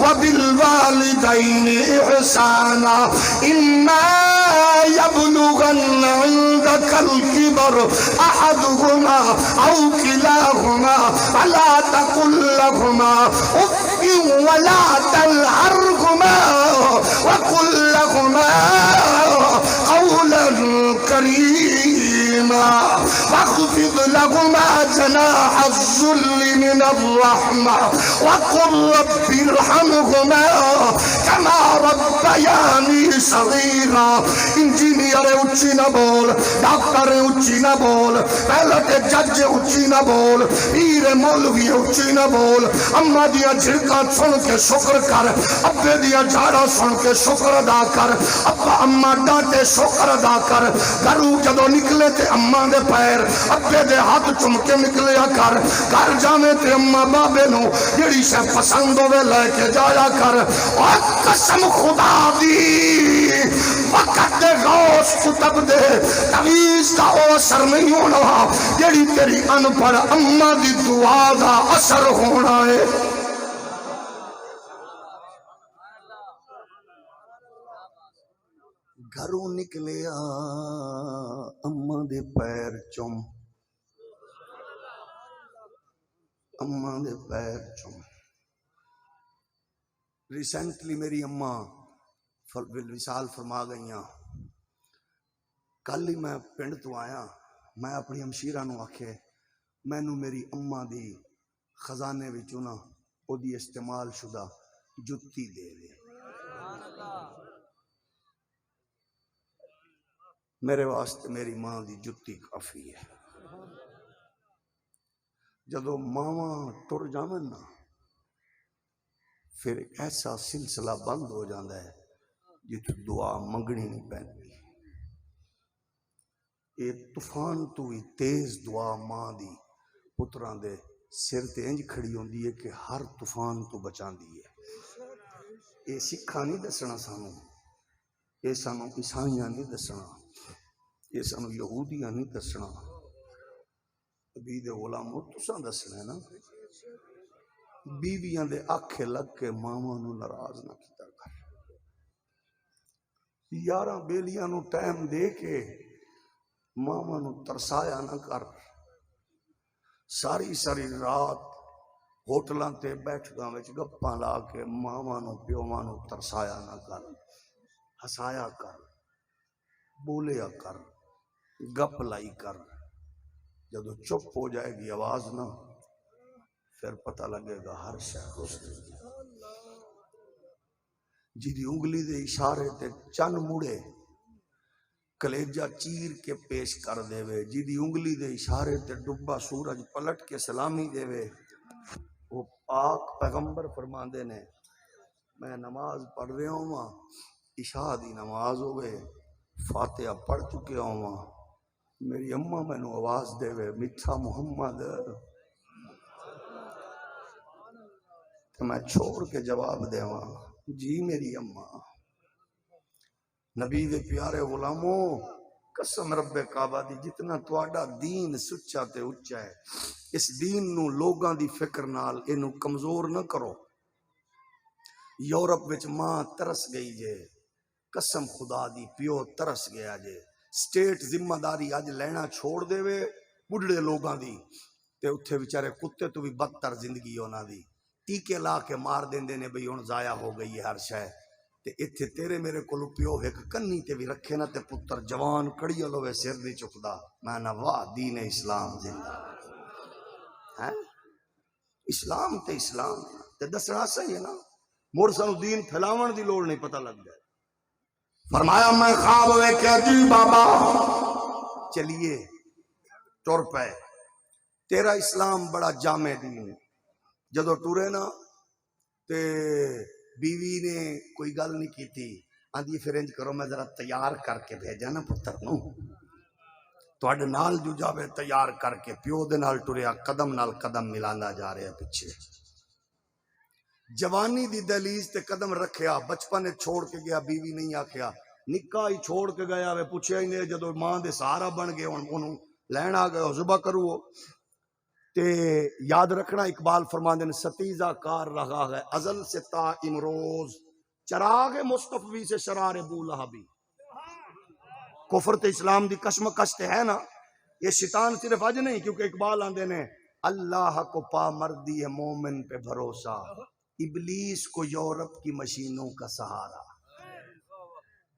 [SPEAKER 4] وَبِالْوَالِدَيْنِ إِحْسَانًا إِمَّا يبلغن عندك الكبر أحدهما أو كلاهما فلا تقل لهما أف ولا تنهرهما وقل لهما قولا كريما واخفض لهما جناح الذل من الرحمة وقل رب ارحمهما كما ربياني صغيرا۔ انجینئر اچھی نہ بول، ڈاکٹر اچھی نہ بول، پائلٹ جج اچھی نہ بول، پیر مولوی اچھی نہ بول، اماں دیا جھڑکاں سن کے شکر کر، ابے دیا جھاڑا سن کے شکر ادا کر، ابا اماں ڈانٹے شکر ادا کر، گھروں جدو نکلے تے اماں دے پیر ابے دے ہاتھ چم کے نکلیا کر، گھر جاویں تے اماں بابے نو جڑی شے پسند ہوے لے کے جایا کر۔ اور قسم خدا دی وقت دے غوث کتب دے تعویذ دا او اثر نہیں ہونا جیڑی تیری ان پڑھ اماں دی دعا دا اثر ہونا ہے۔
[SPEAKER 3] گھروں نکلیا اماں دے پیر چم، اماں دے پیر چم۔ ریسنٹلی میری اماں وصال فرما گئیاں، کل ہی میں پنڈ تو آیا، میں اپنی ہمشیرہ نو آکھے مینو میری اماں دی خزانے وچوں نا او دی استعمال شدہ جتی دے دے۔ میرے واسطے میری ماں دی جتی کافی ہے۔ جدو ماواں ٹر جاون نا پھر ایسا سلسلہ بند ہو جاتا ہے جتھے دعا منگنی نہیں پہنتی۔ یہ طوفان تو بھی تیز دعا ماں دی پتران دے سر تے انج کھڑی ہوندی ہے کہ ہر طوفان تو بچان دی ہے۔ یہ سکھا نہیں دسنا سانو، یہ سانو عیسائیاں نہیں دسنا، یہ سانو یہودیاں نہیں دسنا، عبید غلامو تساں دسنا ہے نا۔ بیویاں دے آکھے لگ کے ماواں نو ناراض نہ کیتا کر، 11 بیلیاں نو ٹائم دے کے ماواں نو ترسایا نہ کر۔ ساری ساری رات ہوٹلاں تے بیٹھکاں وچ گپاں لا کے ماواں نو پیواں نو ترسایا نہ کر، ہسایا کر، بولیا کر، گپ لائی کر۔ جدو چپ ہو جائے گی آواز نہ پھر پتہ لگے گا ہر شے حسن۔ جیدی انگلی دے اشارے تے چن مڑے کلیجہ چیر کے پیش کر دے وے، جیدی انگلی دے اشارے تے ڈبا سورج پلٹ کے سلامی دے وے، وہ پاک پیغمبر فرماندے نے میں نماز پڑھ رہا ہوں، عشاء دی نماز ہوئے فاتحہ پڑھ چکے ہوں، میری اماں میں نو آواز دے وے میٹھا محمد، تو میں چھوڑ کے جواب دے وہاں جی میری اماں۔ نبی دے پیارے غلاموں قسم رب کعبہ دی جتنا تواڈا دین سچا تے اچا ہے، اس دین نو لوگاں دی فکر نال اینو کمزور نہ کرو۔ یورپ وچ ماں ترس گئی جے، قسم خدا دی پیو ترس گیا جے، سٹیٹ ذمہ داری اج لینا چھوڑ دے وے بڑھڑے لوگاں دی، تے اتھے بیچارے کتے تو بھی بدتر زندگی ہونا دی، ٹیکے لا کے مار دیندے نے بھئی ہن ضائع ہو گئی ہے ہر شے، تے اتھے تیرے میرے کولو پیو ایک کنی تے بھی رکھے نا تے پتر جوان کڑی لوے سر دی چکدا، میں نہ واہ دین اسلام زندہ ہے۔ اسلام تے اسلام تے دسنا صحیح ہے نا، مڑ سانو دین پھیلاون دی لوڑ نہیں، پتہ لگ جائے فرمایا میں خواب ویکھیا جی بابا، چلیے ٹر پے، تیرا اسلام بڑا جامع دین ہے۔ جدو ٹرے نا تے بیوی نے کوئی گل نہیں کی تھی، آندھی پھر انج کرو میں ذرا تیار کر کے بھیجا نا پتر نو، تواڈے نال جو جاوے تیار کر کے، پیو دے نال ٹریا، قدم نال قدم ملاندا جا رہا پیچھے، جوانی دی دہلیز تے قدم رکھیا، بچپن چھوڑ کے گیا، بیوی نہیں آکھیا، نکاح ہی چھوڑ کے گیا وے، پوچھیا ہی نہیں، جدو ماں دے سہارا بن گئے انہوں لین آ گئے، ذبح کرو تے یاد رکھنا اقبال فرماندے نے ستیزہ کار رہا ہے ازل سے تا امروز، چراغ مصطفی سے شرار بو لہبی۔ کفر تے اسلام دی کشمکش تے ہے نا، یہ شیطان صرف اج نہیں، کیونکہ اقبال آندے نے اللہ کو پا مردی ہے مومن پہ بھروسہ، ابلیس کو یورپ کی مشینوں کا سہارا،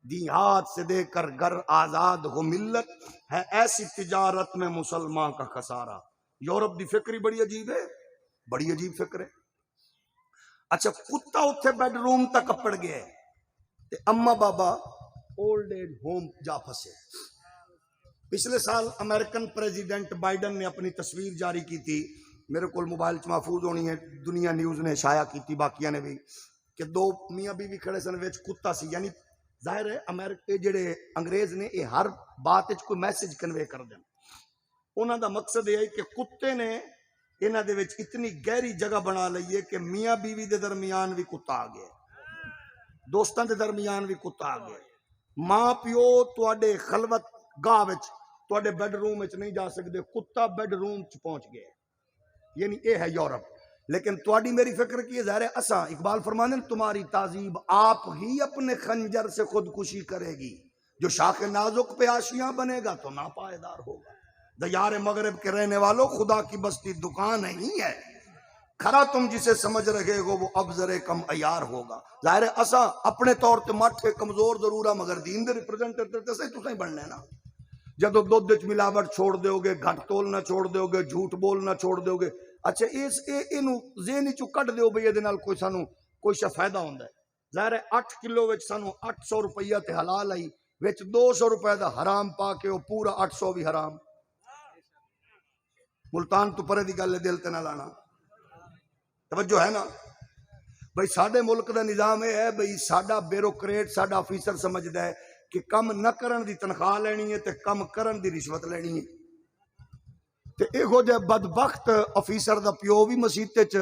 [SPEAKER 3] دی ہاتھ سے دے کر گر آزاد ہو ملت، ہے ایسی تجارت میں مسلمان کا خسارہ۔ یورپ دی فکر ہی بڑی عجیب ہے، بڑی عجیب فکر ہے۔ اچھا کتا اتھے بیڈ روم تک اپڑ گیا ہے تے اما بابا اولڈ ایج ہوم جا پھسے۔ پچھلے سال امریکن پریزیڈنٹ بائیڈن نے اپنی تصویر جاری کی تھی، میرے کو موبائل چ محفوظ ہونی ہے، دنیا نیوز نے شائع کی تھی، باقیہ نے بھی، کہ دو میاں بیوی کھڑے سن وچ کتا سی، یعنی ظاہر ہے امریکہ جڑے انگریز نے یہ ہر بات وچ کوئی میسج کنوے کر دیں، انہاں دا مقصد یہ ہے کہ کتے نے انہاں دے وچ اتنی گہری جگہ بنا لئی ہے کہ میاں بیوی دے درمیان بھی کتا آ گیا، دوستاں دے درمیان بھی کتا آ گیا، ماں پیو تواڈے خلوت گاہ وچ تواڈے بیڈ روم وچ نہیں جا سکدے، کتا بیڈ روم چ پہنچ گیا، یعنی اے ہے یورپ۔ لیکن تواڈی میری فکر کی ہے، ظاہر ہے اساں اقبال فرمانے تمہاری تہذیب آپ ہی اپنے خنجر سے خودکشی کرے گی، جو شاخ نازک پہ آشیاں بنے گا تو ناپائیدار ہوگا۔ دیار مغرب کے رہنے والوں، خدا کی بستی دکان نہیں ہے، کھرا تم جسے سمجھ رہے ہو وہ ابزر کم عیار ہوگا۔ ظاہر ہے اساں اپنے طور تے مٹھے کمزور ضرور ہے، مگر دین دے ریپرزینٹیٹیو تے صحیح تسیں بننا ہے نا۔ جدو دودھ وچ ملاوٹ چھوڑ دیو گے، گھٹ تولنا چھوڑ دیو گے، جھوٹ بولنا چھوڑ دیو گے، اچھا اینو ذہن چوں کڈ دیو بھئی ادے نال کوئی سانو کوئی شے فائدہ ہوندا ہے۔ ظاہر ہے 8 کلو وچ سانو 800 روپیہ تے حلال آئی، وچ 200 روپے دا حرام پا کے وہ پورا 800 بھی حرام۔ ملتان تو پرے دی گل دل تے نہ لانا، توجہ ہے نا بھئی۔ ساڈے ملک دا نظام یہ ہے بھئی، ساڈا بیوروکریٹ ساڈا آفیسر سمجھدا ہے کہ کم نہ کرن دی تنخواہ لینی ہے تے کم کرن دی رشوت لینی ہے، تے ایہو جے بدبخت آفیسر دا پیو بھی مسیت چ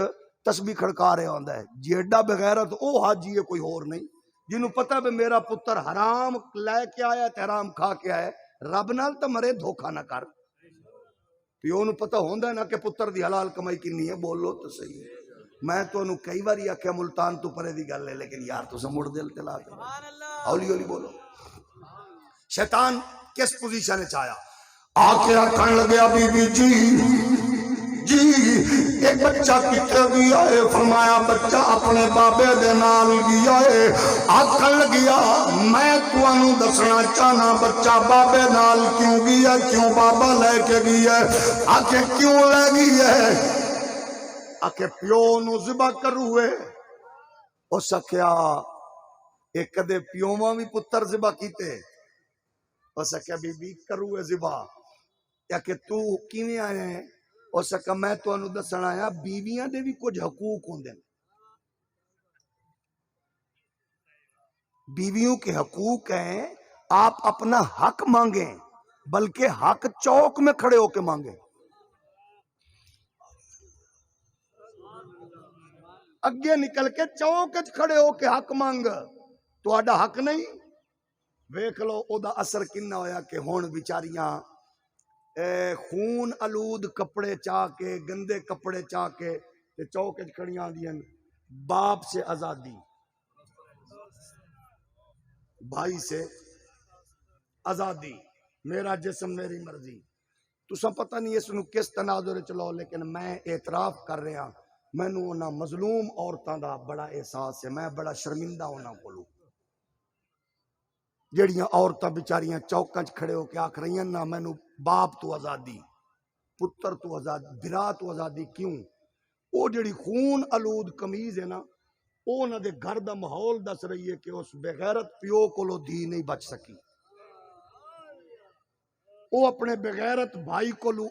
[SPEAKER 3] تسبیح کھڑکا رہا ہوندا ہے، جیڑا بغیرت او حاجی ہے کوئی اور نہیں، جنوں پتہ ہے میرا پتر حرام لے کے آیا تے حرام کھا کے آیا، رب نال تے مرے دھوکا نہ کر۔ پیو نو پتہ ہوندا ہے نا کہ پتر دی حلال کمائی کنی ہے، بولو تو صحیح۔ میں تو انہوں کئی باری آکھیا ملتان تو پرے دی گل ہے، لیکن یار تو مڑ دل تے لا کے ہولی ہولی بولو۔ شیطان کس پوزیشن وچ آیا؟
[SPEAKER 4] آ کے آکھن لگیا بی بی جی ایک بچہ کتنے گیا ہے؟ فرمایا بچہ اپنے بابے دے نال گیا ہے۔ آکھن لگیا میں تانوں دسنا چاہنا بچہ بابے نال کیوں گیا، کیوں بابا لے کے گیا ہے؟ آکھے کیوں لے گیا ہے؟
[SPEAKER 3] آکھے پیو نو ذبح کرو ہوئے، اس آکھیا ایک کدے پیوواں بھی پتر ذبح کیتے، اس آکھیا بی بی کرو ہوئے ذبح، یا کہ تو کیویں آیا ہے؟ اس آکھیا میں تانوں دسنا آیا بیویاں دے بھی کچھ حقوق ہوندے ہیں، بیویوں کے حقوق ہیں، آپ اپنا حق مانگیں، بلکہ حق چوک میں کھڑے ہو کے مانگیں۔ اگے نکل کے چوک وچ کھڑے ہو کے حق مانگ، تہاڈا حق نہیں؟ ویکھ لو او دا اثر کنا ہویا کہ ہن بیچاریاں خون آلود کپڑے چاہ کے، گندے کپڑے چاہ کے تے چوک وچ کھڑیاں آندیاں، باپ سے آزادی، بھائی سے آزادی، میرا جسم میری مرضی۔ تساں پتہ نہیں اس نو کس تناظر چ لو، لیکن میں اعتراف کر رہا مینوں انہاں مظلوم عورتاں دا بڑا احساس ہے، میں بڑا شرمندہ انہاں کولوں، جڑیاں عورتاں بیچاریاں چوکاں چ کھڑے ہو کے آکھ رہی ہیں نا مینوں باپ تو آزادی، پتر تو آزادی، بھرا تو آزادی۔ کیوں؟ وہ جڑی خون آلود قمیض ہے نا، وہ انہاں دے گھر دا ماحول دس رہی ہے کہ اس بغیرت پیو کولو دھی نہیں بچ سکی. وہ اپنے بغیرت بھائی کولو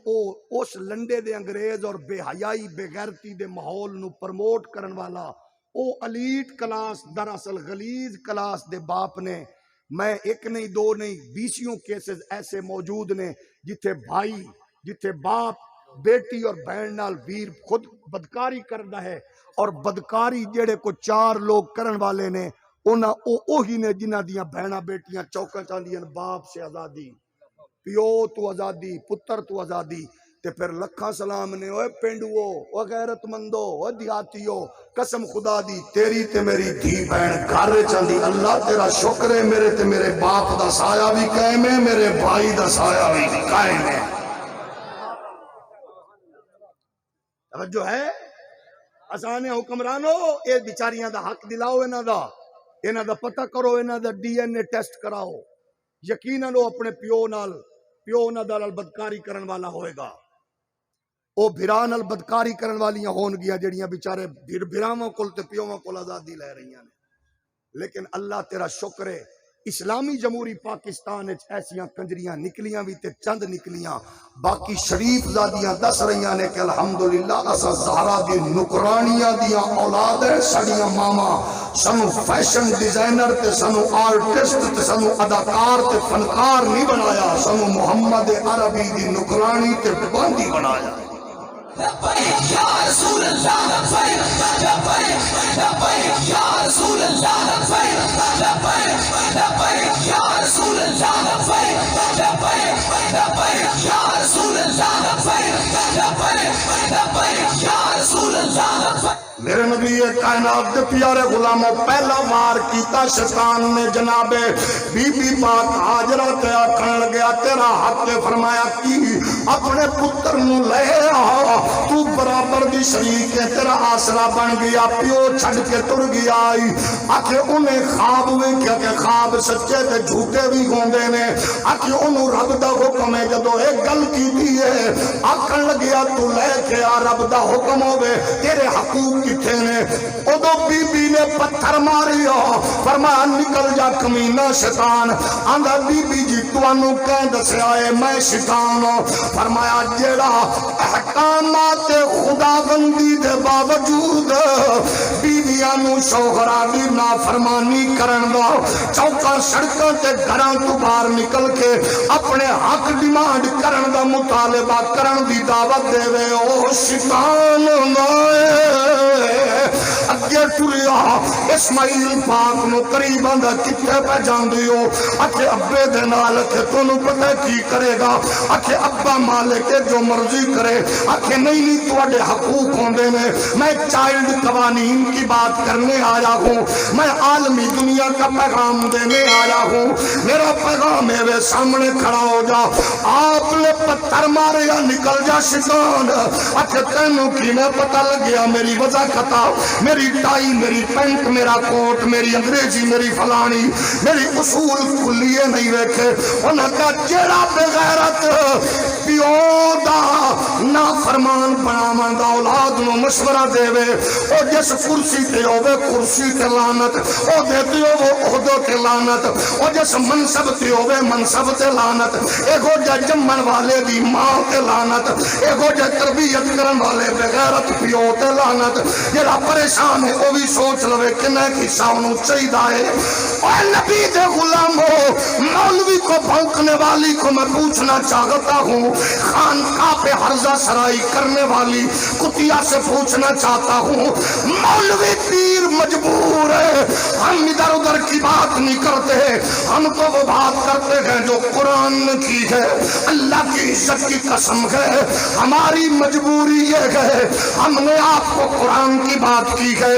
[SPEAKER 3] اس لنڈے دے انگریز اور بے حیائی بغیرتی دے ماحول نو پرموٹ کرن والا او الیٹ کلاس دراصل غلیظ کلاس دے باپ نے. میں ایک نہیں دو نہیں 20 کیسز ایسے موجود نے جتھے بھائی جتھے باپ بیٹی اور بہن نال ویر خود بدکاری کردا ہے اور بدکاری جڑے کو 4 لوگ کرن والے نے انہاں اوہی نے جنہاں دیاں بہناں بیٹیاں چوکاں چاندیاں باپ سے آزادی پیو تو آزادی پتر تو آزادی. تے پھر لکھاں سلام نے اوے پینڈوو او غیرت مندو او دیہاتیو قسم خدا دی تیری تے میری دھی بہن گھر چاندی اللہ تیرا شکر ہے میرے تے میرے باپ دا سایہ بھی قائم ہے میرے بھائی دا سایہ بھی قائم ہے. توجہ ہے اسانے حکمرانو اے بیچاریاں دا حق دلاؤ انہاں دا پتہ کرو انہاں دا DNA ٹیسٹ کراؤ. یقیناً وہ اپنے پیو انہاں دا بدکاری کرن والا ہوئے گا. وہ بھرا نال بدکاری کرن والیاں ہون گیا جڑیاں بیچارے بھراواں کول تے پیوواں کول آزادی لے رہیاں نے. لیکن اللہ تیرا شکر ہے اسلامی جمہوری پاکستان ایسیاں کنجریاں نکلیاں بھی تے چند نکلیاں باقی شریف زادیاں دس رہیاں نے کہ الحمدللہ اسا زہرا دی نکرانیاں دیاں اولاد ہے. سڑیاں ماما سنو فیشن ڈیزائنر تے سنو آرٹسٹ تے سنو اداکار تے فنکار نہیں بنایا سنو محمد عربی دی نکرانی تے باندی بنایا.
[SPEAKER 2] لبیک یا رسول اللہ لبیک لبیک لبیک یا رسول اللہ لبیک لبیک لبیک یا رسول اللہ لبیک لبیک لبیک یا رسول اللہ لبیک لبیک لبیک یا رسول اللہ لبیک.
[SPEAKER 3] میرے نبی کائنات دے پیارے غلاموں پہلا وار کیتا شیطان نے جناب بی بی پاک ہاجرہ تے آکھن لگیا تیرا حق تے فرمایا کی اپنے پتر نو لے آ تو برابر دی شریک ہے تیرا آسرا بن گیا پیو چھڑ کے تر گیا آئی آکھے انہیں خواب ویکھیا کہ خواب سچے تے جھوٹے بھی ہوندے نے آکھے انہوں رب دا حکم ہے جدو ایک گل کیتی ہے آکھن لگیا تو لے کے آ رب دا حکم ہوے تیرے حقوق کتھے نے. ادو بی بی نے پتھر ماریا فرمایا نکل جا کمینہ شیطان. آندا بی بی جی تانوں کہیں دسیا ہے میں شیطان ہوں. فرمایا جیڑا احکامات خداوندی دے باوجود بیویاں نو شوہراں دی نافرمانی کرن دا چوکاں سڑکاں تے گھراں تو باہر نکل کے اپنے حق ڈیمانڈ کرن دا مطالبہ کرن دی دعوت دے وے او شیطان اگے ٹریا اسماعیل پاک نو قریب آندا کتھے پہ جاندی ہو اکھے ابے دے نال کہ تانوں پتہ کی کرے گا اکھے ابا مالک جو مرضی کرے اکھے نہیں تواڈے حقوق ہوندے نے میں چائلڈ قوانین کی بات کرنے آیا ہوں میں عالمی دنیا کا پیغام دینے آیا ہوں میرا پیغام میرے سامنے کھڑا ہو جا. آپ نے پتھر مارے یا نکل جا شیطان اکھے تینوں کی نے پتہ لگیا میری وجہ کتا میری ٹائی میری پینٹ میرا کوٹ میری انگریزی میری فلانی میری اصول کلیے نہیں ویکھے. انہاں کا جیڑا بغیرت پیو دا نافرمان بناون دا اولاد نو مشورہ دے وے او جس کرسی تے ہوے کرسی تے لعنت او دیتی ہوے عہدے تے لعنت او جس منصب تے ہوے منصب تے لعنت ایگو جا جمن والے دی ماں تے لعنت ایگو جا تربیت کرن والے بغیرت پیو تے لعنت. جڑا پریشان ہے وہ بھی سوچ لوے کنے کی سانوں چاہیدا ہے. اے نبی دے غلامو مولوی کو بھونکنے والی کو میں پوچھنا چاہتا ہوں خانقاہ پہ حرزہ سرائی کرنے والی کتیا سے پوچھنا چاہتا ہوں مولوی پیر مجبور ہے ہم ادھر ادھر کی بات نہیں کرتے ہم تو وہ بات کرتے ہیں جو قرآن نے کی ہے. اللہ کی عزت کی قسم ہے ہماری مجبوری یہ ہے ہم نے آپ کو قرآن کی بات کی ہے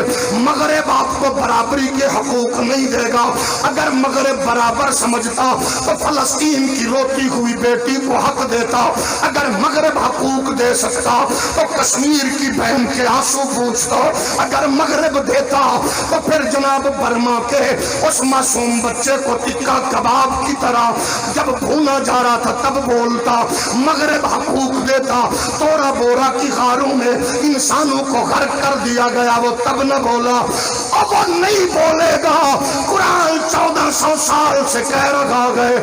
[SPEAKER 3] مغرب آپ کو برابری کے حقوق نہیں دے گا. اگر مغرب برابر سمجھتا تو فلسطین کی روتی ہوئی بیٹی کو حق دیتا. اگر مغرب حقوق دے سکتا تو کشمیر کی بہن کے آنسو پوچھتا، اگر مغرب دیتا تو پھر جناب برما کے اس معصوم بچے کو ٹکا کباب کی طرح جب بھونا جا رہا تھا تب بولتا، مغرب حقوق دیتا، تورا بورا کی غاروں میں انسانوں کو غرق کر دیا گیا، وہ تب نہ بولا، اب وہ نہیں بولے گا۔ قرآن 1400 سال سے کہہ رہا ہے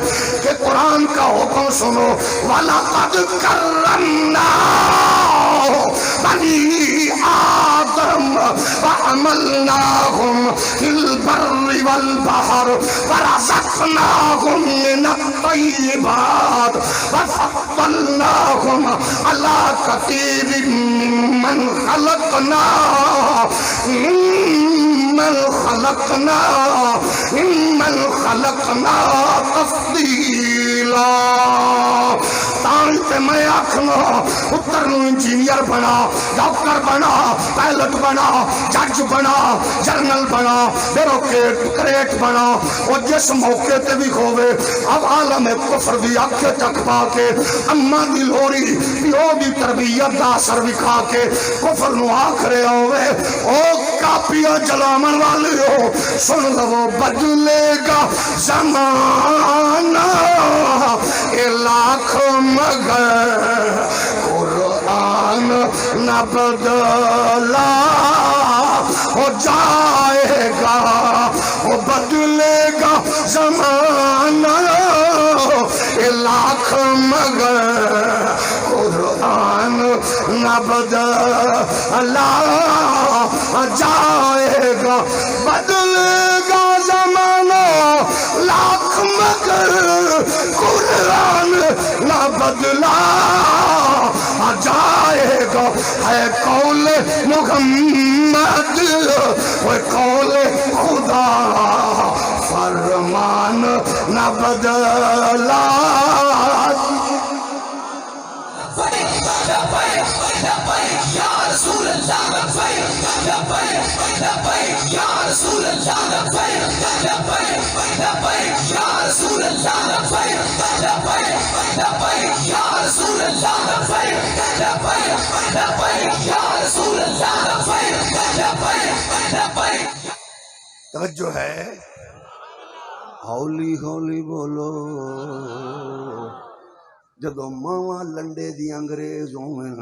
[SPEAKER 3] کہ قرآن کا حکم سنو، وَلَقَدْ كَرَّمْنَا بَنِي آدم وَحَمَلْنَاهُمْ فِي الْبَرِّ وَالْبَحْرِ وَرَزَقْنَاهُمْ مِنَ الطَّيِّبَاتِ وَفَضَّلْنَاهُمْ عَلَى كَثِيرٍ ممن خلقنا تفضیلا۔ تانتے میں آکھنا پتر نو انجینئر بنا، ڈاکٹر بنا، پائلٹ بنا، جج بنا، جرنل بنا، بیوروکریٹ بنا، اور جس موقع تے بھی ہوئے اب عالم کفر دی آنکھیں تک پا کے اماں دی لوری پیو دی تربیت دا اثر وکھا کے کفر نو آکھ رہے ہوئے، او کاپیاں جلامن والی ہو سن لو، بدلے گا زمانہ لاکھ مگر قرآن نہ بدلا ہو جائے گا، وہ بدلے گا زمانہ لاکھ مگر قرآن نہ بدلا جائے گا، بدلے گا زمانہ لاکھ مگر قرآن نہ بدلا جائے گا۔ ہے قول محمد وہ قول خدا، فرمان نہ بدلا۔
[SPEAKER 2] یا رسول اللہ لبیک لبیک لبیک یا رسول اللہ لبیک لبیک لبیک یا رسول اللہ لبیک لبیک لبیک یا رسول اللہ لبیک لبیک لبیک یا رسول اللہ لبیک لبیک لبیک۔
[SPEAKER 1] توجہ ہے، ہولی ہولی بولو، جدو ماواں لنڈے دی انگریز ہوئیں،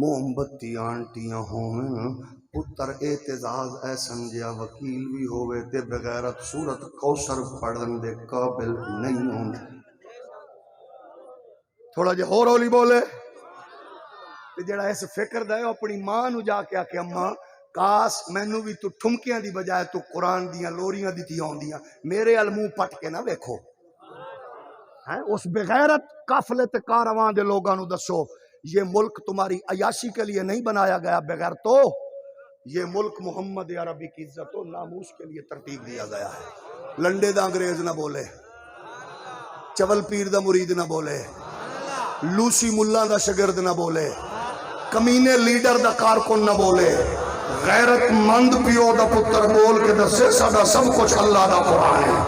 [SPEAKER 1] موم بتی آنٹیاں ہوئیں، پتر اعتزاز اے سنجیا وکیل بھی ہوئے تے بغیرت سورت کوثر پڑھن دے قابل نہیں ہوں۔ تھوڑا جے اور ہولی بولے تے جڑا اس فکر دا ہے اپنی ماں نو جا کے آکے اماں کاس مینوں بھی تو ٹھمکیاں دی بجائے تو قرآن دیاں لوریاں دی آندیاں، میرے المو پٹ کے نہ ویکھو۔ اس بغیرت قافلے تے کارواں دے لوگاں نو دسو، یہ ملک تمہاری عیاشی کے لیے نہیں بنایا گیا بغیر تو، یہ ملک محمد عربی کی عزت و ناموس کے لیے ترتیب دیا گیا ہے۔ لنڈے دا انگریز نہ بولے، چول پیر دا مرید نہ بولے، لوسی ملا دا شگرد نہ بولے، کمینے لیڈر دا کارکن نہ بولے، غیرت مند پیو دا پتر بول کے دسے ساڈا سب کچھ اللہ دا قرآن ہے۔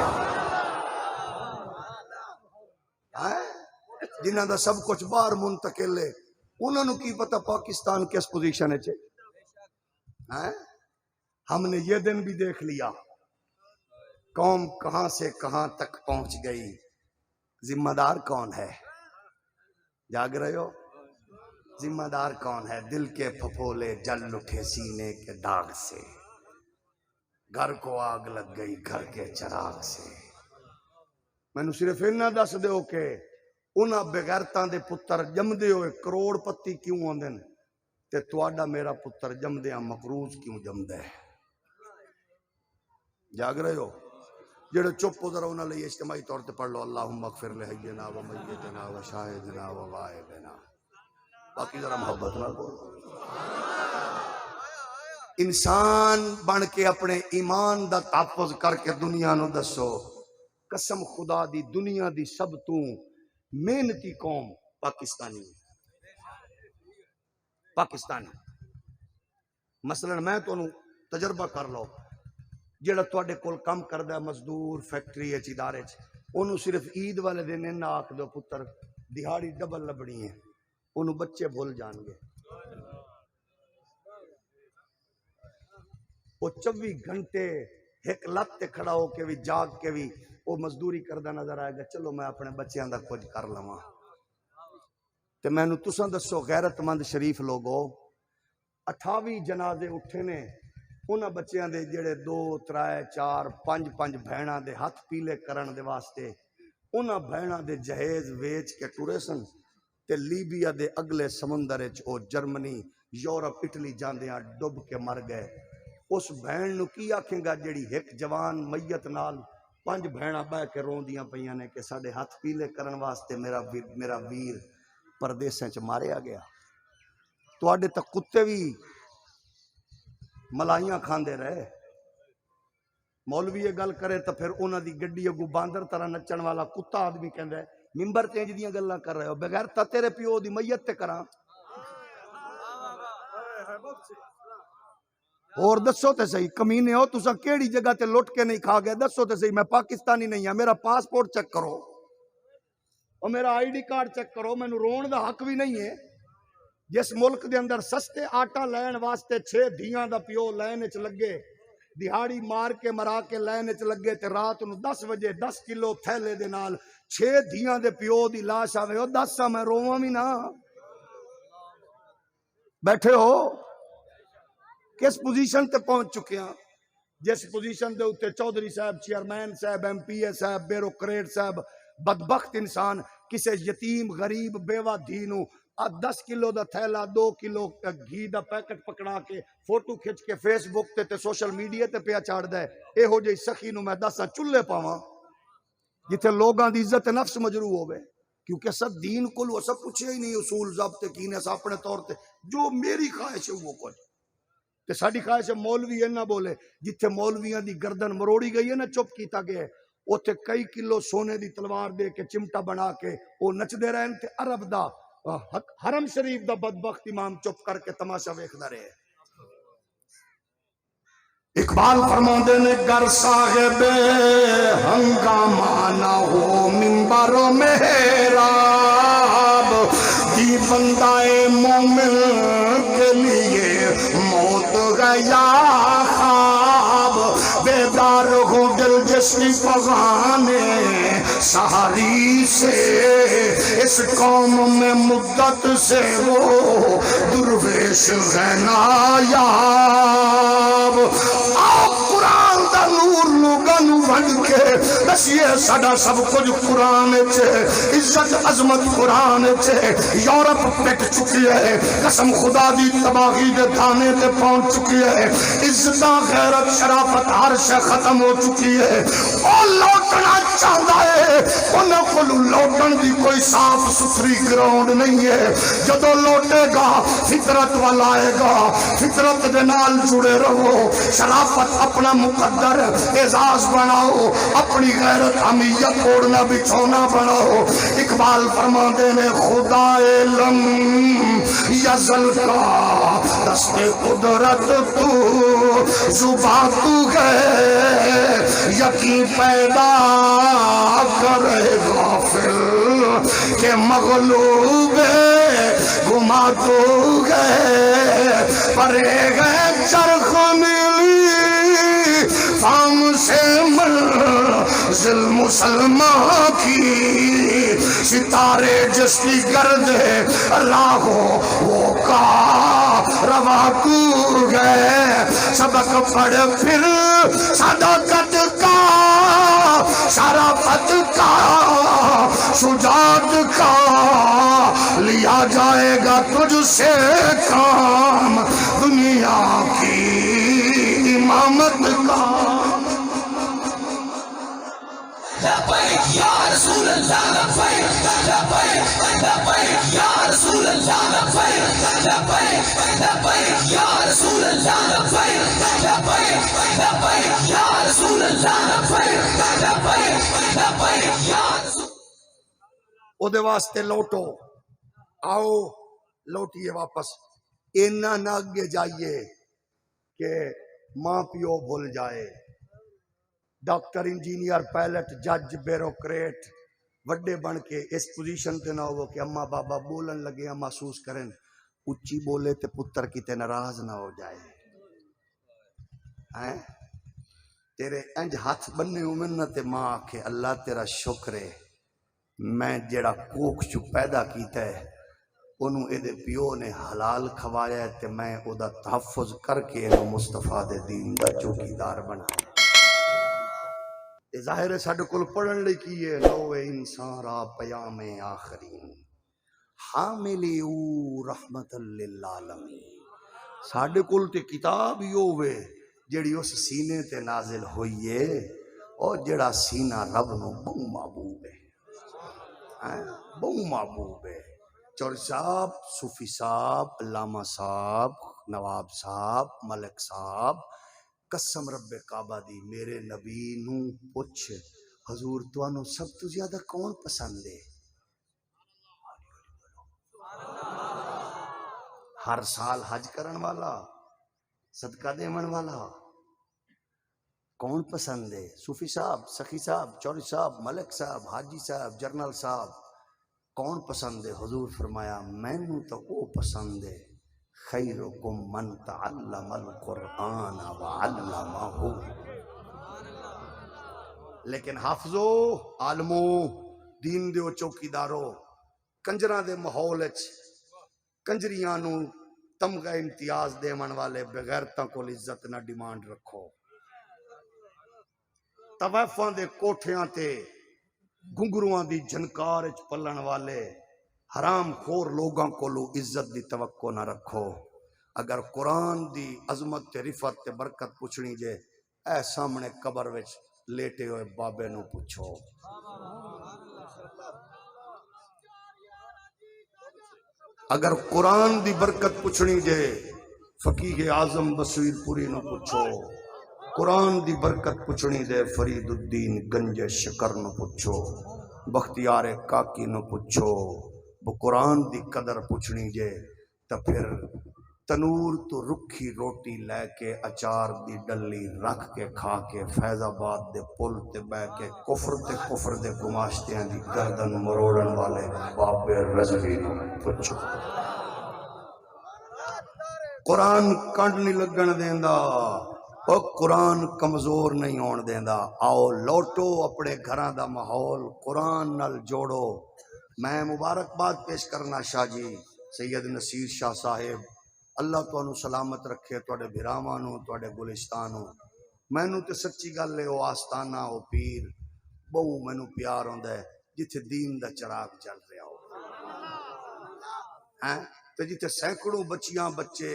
[SPEAKER 1] جنہ دا سب کچھ باہر منتقل ہے، انہوں نے کی پتہ پاکستان کس پوزیشن ہے۔ ہم نے یہ دن بھی دیکھ لیا قوم کہاں سے کہاں تک پہنچ گئی، ذمہ دار کون ہے؟ جاگ رہے ہو؟ ذمہ دار کون ہے؟ دل کے پھپھولے جل اٹھے سینے کے داغ سے، گھر کو آگ لگ گئی گھر کے چراغ سے۔ میں نے صرف انہاں دس دیو کہ انہاں بغیرتاں دے پتر جمدے ہوئے کروڑ پتی کیوں آندن تے تواڈا میرا پتر جمدیاں مقروض کیوں جمدے؟ جاگ رہے ہو؟ جڑے چپ ہو ذرا انہاں لئی اجتماعی طور تے پڑھ لو، اللہم اغفر لحینا و میتنا و شاہدنا و غائبنا، باقی ذرا محبت نہ بولو۔ انسان بن کے اپنے ایمان دا تحفظ کر کے دنیا نو دسو، قسم خدا دی دنیا دی سب تو محنتی قوم پاکستانی مثلا میں تو تجربہ کر لو، جڑا تواڈے کول کام کردا ہے مزدور فیکٹری اچ ادارے چ، انہوں صرف عید والے دن نہ آکھ دو پتر دہاڑی ڈبل لبنی ہے،
[SPEAKER 3] انہوں بچے بھول جان گے. وہ 24 گھنٹے ایک لت تے کھڑا ہو کے بھی جاگ کے بھی وہ مزدوری کردہ نظر آئے گا. چلو میں اپنے بچیاں دا کچھ کر لواں. تے میں نو تساں دسو غیرت مند شریف لوگو 28 جنازے اٹھے نے انہاں بچیاں دے جڑے 2 3 4 5 5 بہناں دے ہاتھ پیلے کرن دے واسطے انہاں بہناں دے جہیز ویچ کے ٹرے سن تے لیبیا دے اگلے سمندر وچ او جرمنی یورپ اٹلی جاندیاں ڈب کے مر گئے. اس بہن نو کی آکھیں گا جڑی ایک جوان میت نال 5 بہناں بہ کے روندیاں پیاں نے کہ ساڈے ہاتھ پیلے کرن واسطے میرا ویر پردیساں چ ماریا گیا. تواڈے تک کتے بھی ملائیاں کھاندے رہے. مولوی یہ گل کرے تو پھر انہاں دی گڈی اگوں باندر طرح نچن والا کتا آدمی کہندا ہے ممبر تے انج دیاں گلاں کر رہے ہو بغیر تا تیرے پیو دی میت تے کراں. اور دسو تے صحیح کمینے ہو تساں کیڑی جگہ تے لٹ کے نہیں کھا گئے دسو تے صحیح. میں پاکستانی نہیں ہاں میرا پاسپورٹ چیک کرو اور میرا آئی ڈی کارڈ چیک کرو. مینوں رون دا حق بھی نہیں ہے. جس ملک دے اندر سستے آٹا لین واسطے 6 دھیاں دا پیو لین وچ لگے دہاڑی مار کے مرا کے لین وچ لگے تے رات نو 10 بجے 10 کلو تھیلے دے نال 6 دھیاں دے پیو دی لاش آوے او دس میں روواں بھی نہ. بیٹھے ہو کس پوزیشن تے پہنچ چکے ہیں جس پوزیشن دے اوتے چودھری صاحب چیئرمین صاحب ایم پی اے صاحب بیوروکریٹ صاحب بدبخت انسان کسے یتیم غریب بیوہ دھی نو 10 کلو دا تھیلا 2 کلو گھی دا پیکٹ پکڑا کے فوٹو کھچ کے فیس بک تے سوشل میڈیا تے پیا چاڑ دے. اے ہو جئی سخی نو میں دساں چولہے پاواں جتھے لوگاں دی عزت نفس مجروح ہوئے. کیونکہ سب دین کو وہ سب پوچھے ہی نہیں اصول ضابط کی نے اپنے طور تے جو میری خواہش ہے وہ کچھ تے ساڈی خواہش ہے مولوی نہ بولے. جتھے مولویاں دی گردن مروڑی گئی ہے نا چپ کیتا گیا ہے اوتھے کئی کلو سونے دی تلوار دے کے چمٹا بنا کے وہ نچدے رہن تے عرب دا حرم شریف دا بدبخت امام چپ کر کے تماشا ویکھدا رہے.
[SPEAKER 4] اقبال فرماندے نے گر صاحب ہنگامہ نہ ہو منبر و محراب دی بندہ مومن کے لیے موت گیا خواب بیدار ہو دل جس کی فغانے سہاری سے اس قوم میں مدت سے وہ درویش ہے نایاب. قرآن دا نور لوگاں نو ونڈ کے دسیے ساڈا سب کچھ قرآن چ عزت عظمت قرآن چ. یورپ پٹ چکی ہے قسم خدا دی تباہی دے دانے تے پہنچ چکی ہے. عزت غیرت شرافت ہر شے ختم ہو چکی ہے. او لوٹنا چاہتا ہے انہاں کول لوٹن دی کوئی صاف ستھری گراؤنڈ نہیں ہے. جدو لوٹے گا فطرت والا آئے گا فطرت دے نال جڑے رہو. شرافت اپنا مقدر اعزاز بناؤ اپنی غیرت حمیت اوڑنا بچھونا بناؤ. اقبال فرماندے نے خدا علم یزل کا دست قدرت تو زباں تو ہے یقین پیدا کرے غافل کہ مغلوب گما تو گئے پرے گئے چرخ ملی فام سے منزل مسلمان کی ستارے جس کی گرد راہو وہ کا روا کو گئے. سبق پڑھ پھر صداقت کا شرافت کا شجاعت کا لیا جائے گا تجھ سے کام دنیا کی امامت کا.
[SPEAKER 2] لبیک یا رسول اللہ لبیک لبیک لبیک یا رسول اللہ لبیک لبیک لبیک یا رسول اللہ لبیک لبیک لبیک یا رسول اللہ لبیک لبیک لبیک یا رسول.
[SPEAKER 3] او دے واسطے لوٹو آؤ لوٹیے واپس. اینا نہ اگے جائیے کہ ماں پیو بھول جائے. ڈاکٹر انجینئر پائلٹ جج بیوروکریٹ وڈے بن کے اس پوزیشن تے نہ ہو کہ اما بابا بولن لگے محسوس کریں اچھی بولے تے پتر کتے ناراض نہ ہو جائے ہیں تیرے انج ہاتھ بننے ہومن نہ تے ماں آکھے اللہ تیرا شکر ہے میں جڑا کوکھ چو پیدا کیتا ہے انہوں اے دے پیو نے حلال کھوایا ہے تے میں او دا تحفظ کر کے انہوں مصطفیٰ دے دین دا چوکیدار بنایا ظاہر ہے ساڈے کول پڑھن لئی کی ہے لو انسان را پیام آخرین حاملی او رحمت للعالمین ساڈے کول تے کتاب ہی ہوے جڑی اس سینے تے نازل ہوئی ہے اور جڑا سینہ رب نو بہو محبوب ہے بہو محبوب ہے چوری صاحب صوفی صاحب علامہ صاحب نواب صاحب ملک صاحب قسم رب کعبہ دی میرے نبی نو پوچھ حضور توانو سب تو زیادہ کون پسند ہے ہر سال حج کرن والا صدقہ دیمن والا کون پسند ہے صوفی صاحب سخی صاحب چوری صاحب ملک صاحب حاجی صاحب جرنل صاحب کون پسند ہے حضور فرمایا مینوں تو وہ پسند ہے خیرکم من تعلم القرآن وعلمہ لیکن حافظو عالمو دین دیو چوکیدارو کنجراں دے ماحول وچ کنجریاں نو تمغہ امتیاز دیون والے بغیرتاں کول عزت نہ ڈیمانڈ رکھو طوائفاں دے کوٹھیاں تے گنگروਆਂ دی جھنکار وچ پلن والے حرام خور لوگاں کولو عزت دی توقع نہ رکھو اگر قرآن دی عظمت تے رفعت تے برکت پوچھنی جے اے سامنے قبر وچ لیٹے ہوئے بابے نو پوچھو اگر قرآن دی برکت پوچھنی جے فقیہ اعظم بصیر پوری نو پوچھو قرآن دی برکت پوچھنی دے فرید الدین گنج شکر نو پوچھو بختیار کاکی نو پوچھو وہ قرآن دی قدر پوچھنی جے تا پھر تنور تو رکھی روٹی لے کے اچار دی ڈلی رکھ کے کھا کے فیض آباد دے پل تے بہ کے کفر دے گماشتیاں دی گردن مروڑن والے بابے رضوی نو پوچھو قرآن کنڈ نہیں لگن دیندا اور قرآن کمزور نہیں ہون دیندا آؤ لوٹو اپنے گھراں دا ماحول قرآن نال جوڑو میں مبارکباد پیش کرنا شاہ جی سید نصیر شاہ صاحب اللہ تانوں سلامت رکھے تواڈے بھراواں نوں تواڈے گلستان نوں مینوں تے سچی گل ہے او آستانہ او پیر بہو مینوں پیار ہوندا ہے جتھے دین دا چراغ جل رہا ہو ہیں تے جتھے سینکڑوں بچیاں بچے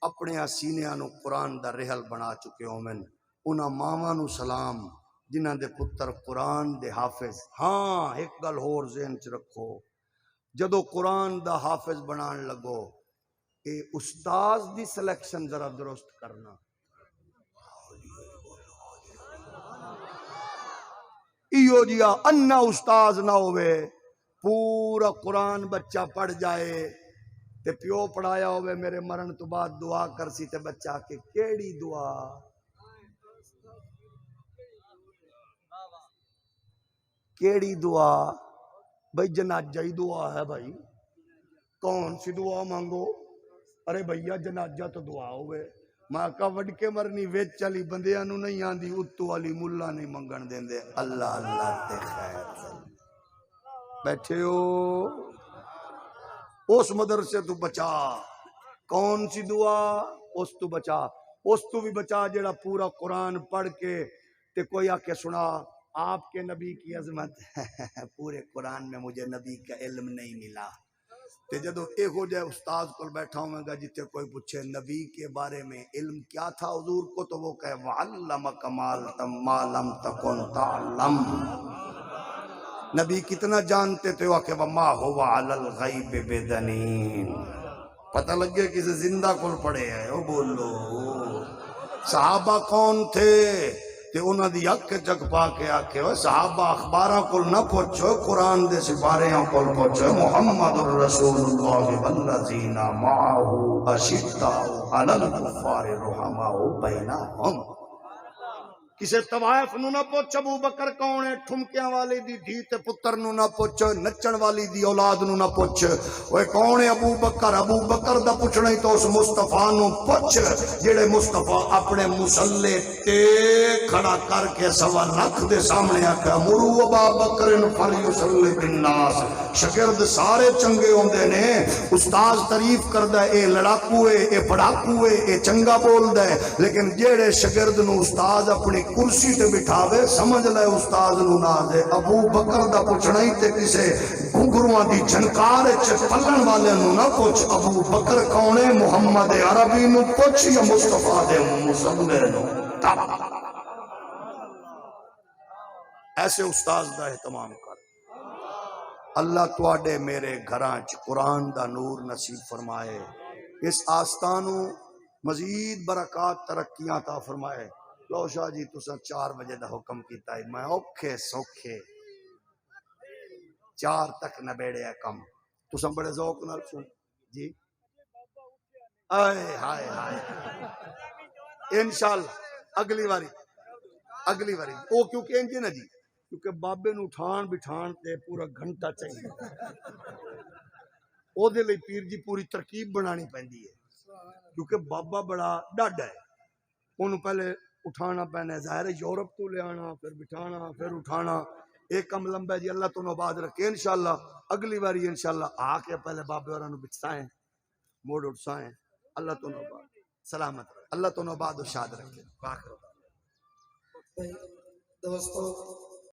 [SPEAKER 3] اپنے سینیاں نو قرآن دا رحل بنا چکے ہومن انہاں ماواں نو سلام جنہاں دے پتر قرآن دے حافظ ہاں ایک گل ہور ذہن چ رکھو جدو قرآن دا حافظ بنان لگو اے استاذ دی سلیکشن ذرا درست کرنا ایو جیا انا استاذ نہ ہوئے پورا قرآن بچہ پڑھ جائے تے پیو پڑھایا ہوئے میرے مرن تو بعد دعا کرسی تے بچہ کہ کیڑی دعا کیڑی دعا بھائی جنازہ ہی دعا ہے بھائی کون سی دعا مانگو ارے بھیا جنازہ تو دعا ہوئے ماں کا وڈ کے مرنی ویچ چلی بندیاں نو نہیں آندی اتو والی ملا نہیں منگن دین دے اللہ اللہ تے خیر بیٹھے ہو اس مدرسے تو بچا کون سی دعا اس تو بچا اس تو بھی بچا جڑا پورا قرآن پڑھ کے تے کوئی آ کے سنا آپ کے نبی کی عظمت پورے قرآن میں مجھے نبی کا علم نہیں ملا تے جدو ایک ہو جائے استاذ کو بیٹھا ہوں گا جتے کوئی پوچھے نبی کے بارے میں علم کیا تھا حضور کو تو وہ کہے وَعَلَّمَكَ مَا لَمْ تَكُنْ تَعْلَمْ نبی کتنا جانتے تھے وہ کہ وَمَا هُوَ عَلَى الْغَيْبِ بِدَنِينَ پتہ لگے کسی زندہ کل پڑے ہیں وہ بولو صحابہ کون تھے تے انہاں دی اک جگ پا کے آکھے صحابہ اخباراں کول نہ پوچھو قرآن دے سپاریاں کول پوچھو محمد الرسول اللہ والذین معه اشداء علی الکفار رحماء بینہم کسے طوائف نو نہ پوچھ ابو بکر کون ہے، ٹھمکیاں والی دی دھی تے پتر نو نہ پوچھ، نچن والی دی اولاد نو نہ پوچھ، اوے کون ہے ابو بکر؟ ابو بکر دا پوچھنا ہی تو اس مصطفیٰ نو پوچھ جڑے مصطفیٰ اپنے مصلے تے کھڑا کر کے سوا لاکھ دے سامنے آکھیا مرو ابا بکر فلیصلی بالناس۔ شاگرد سارے چنگے ہوندے نے، استاد تعریف کردا ہے اے لڑاکو ہے، اے پڑھاکو ہے، اے چنگا بولدا ہے، لیکن جڑے شاگرد نو استاد اپنی کرسی تے بٹھاوے سمجھ لے استاد نو ناز ہے۔ ابو بکر دا پوچھنا ہی تے کسے گھنگرواں دی جھنکار چ پلن والے نو نہ پوچھ ابو بکر کون ہے، محمد عربی نو پوچھ یا مصطفیٰ دے مصلی نو۔ ایسے استاد دا اہتمام کر۔ اللہ تواڈے میرے گھراں چ قرآن دا نور نصیب فرمائے، اس آستانوں مزید برکات ترقیاں عطا فرمائے۔ لو شاہ جی تساں 4 بجے دا حکم کیتا ہے، میں اوکھے سوکھے 4 تک نبیڑیا کم، تساں بڑے ذوق نال سن جی۔ آئے ہائے ہائے انشاءاللہ اگلی واری او کیونکہ انجی نا جی، کیونکہ بابے نو اٹھان بٹھان تے پورا گھنٹہ چاہیے، او دے لئی پیر جی پوری ترکیب بنانی پیندی ہے، کیونکہ بابا بڑا ڈاڈا ہے، انہوں پہلے اٹھانا پہنے ظاہر ہے یورپ تو لے آنا، پھر بٹھانا، پھر اٹھانا، ایک کم لمبا ہے جی۔ اللہ تو نباد رکھے انشاءاللہ اگلی باری انشاءاللہ آ کے پہلے بابے اور انہوں بچسائیں موڑ اٹھسائیں، اللہ تو نباد سلامت رکھے، اللہ تو نباد و شاد رکھے۔
[SPEAKER 5] دوستو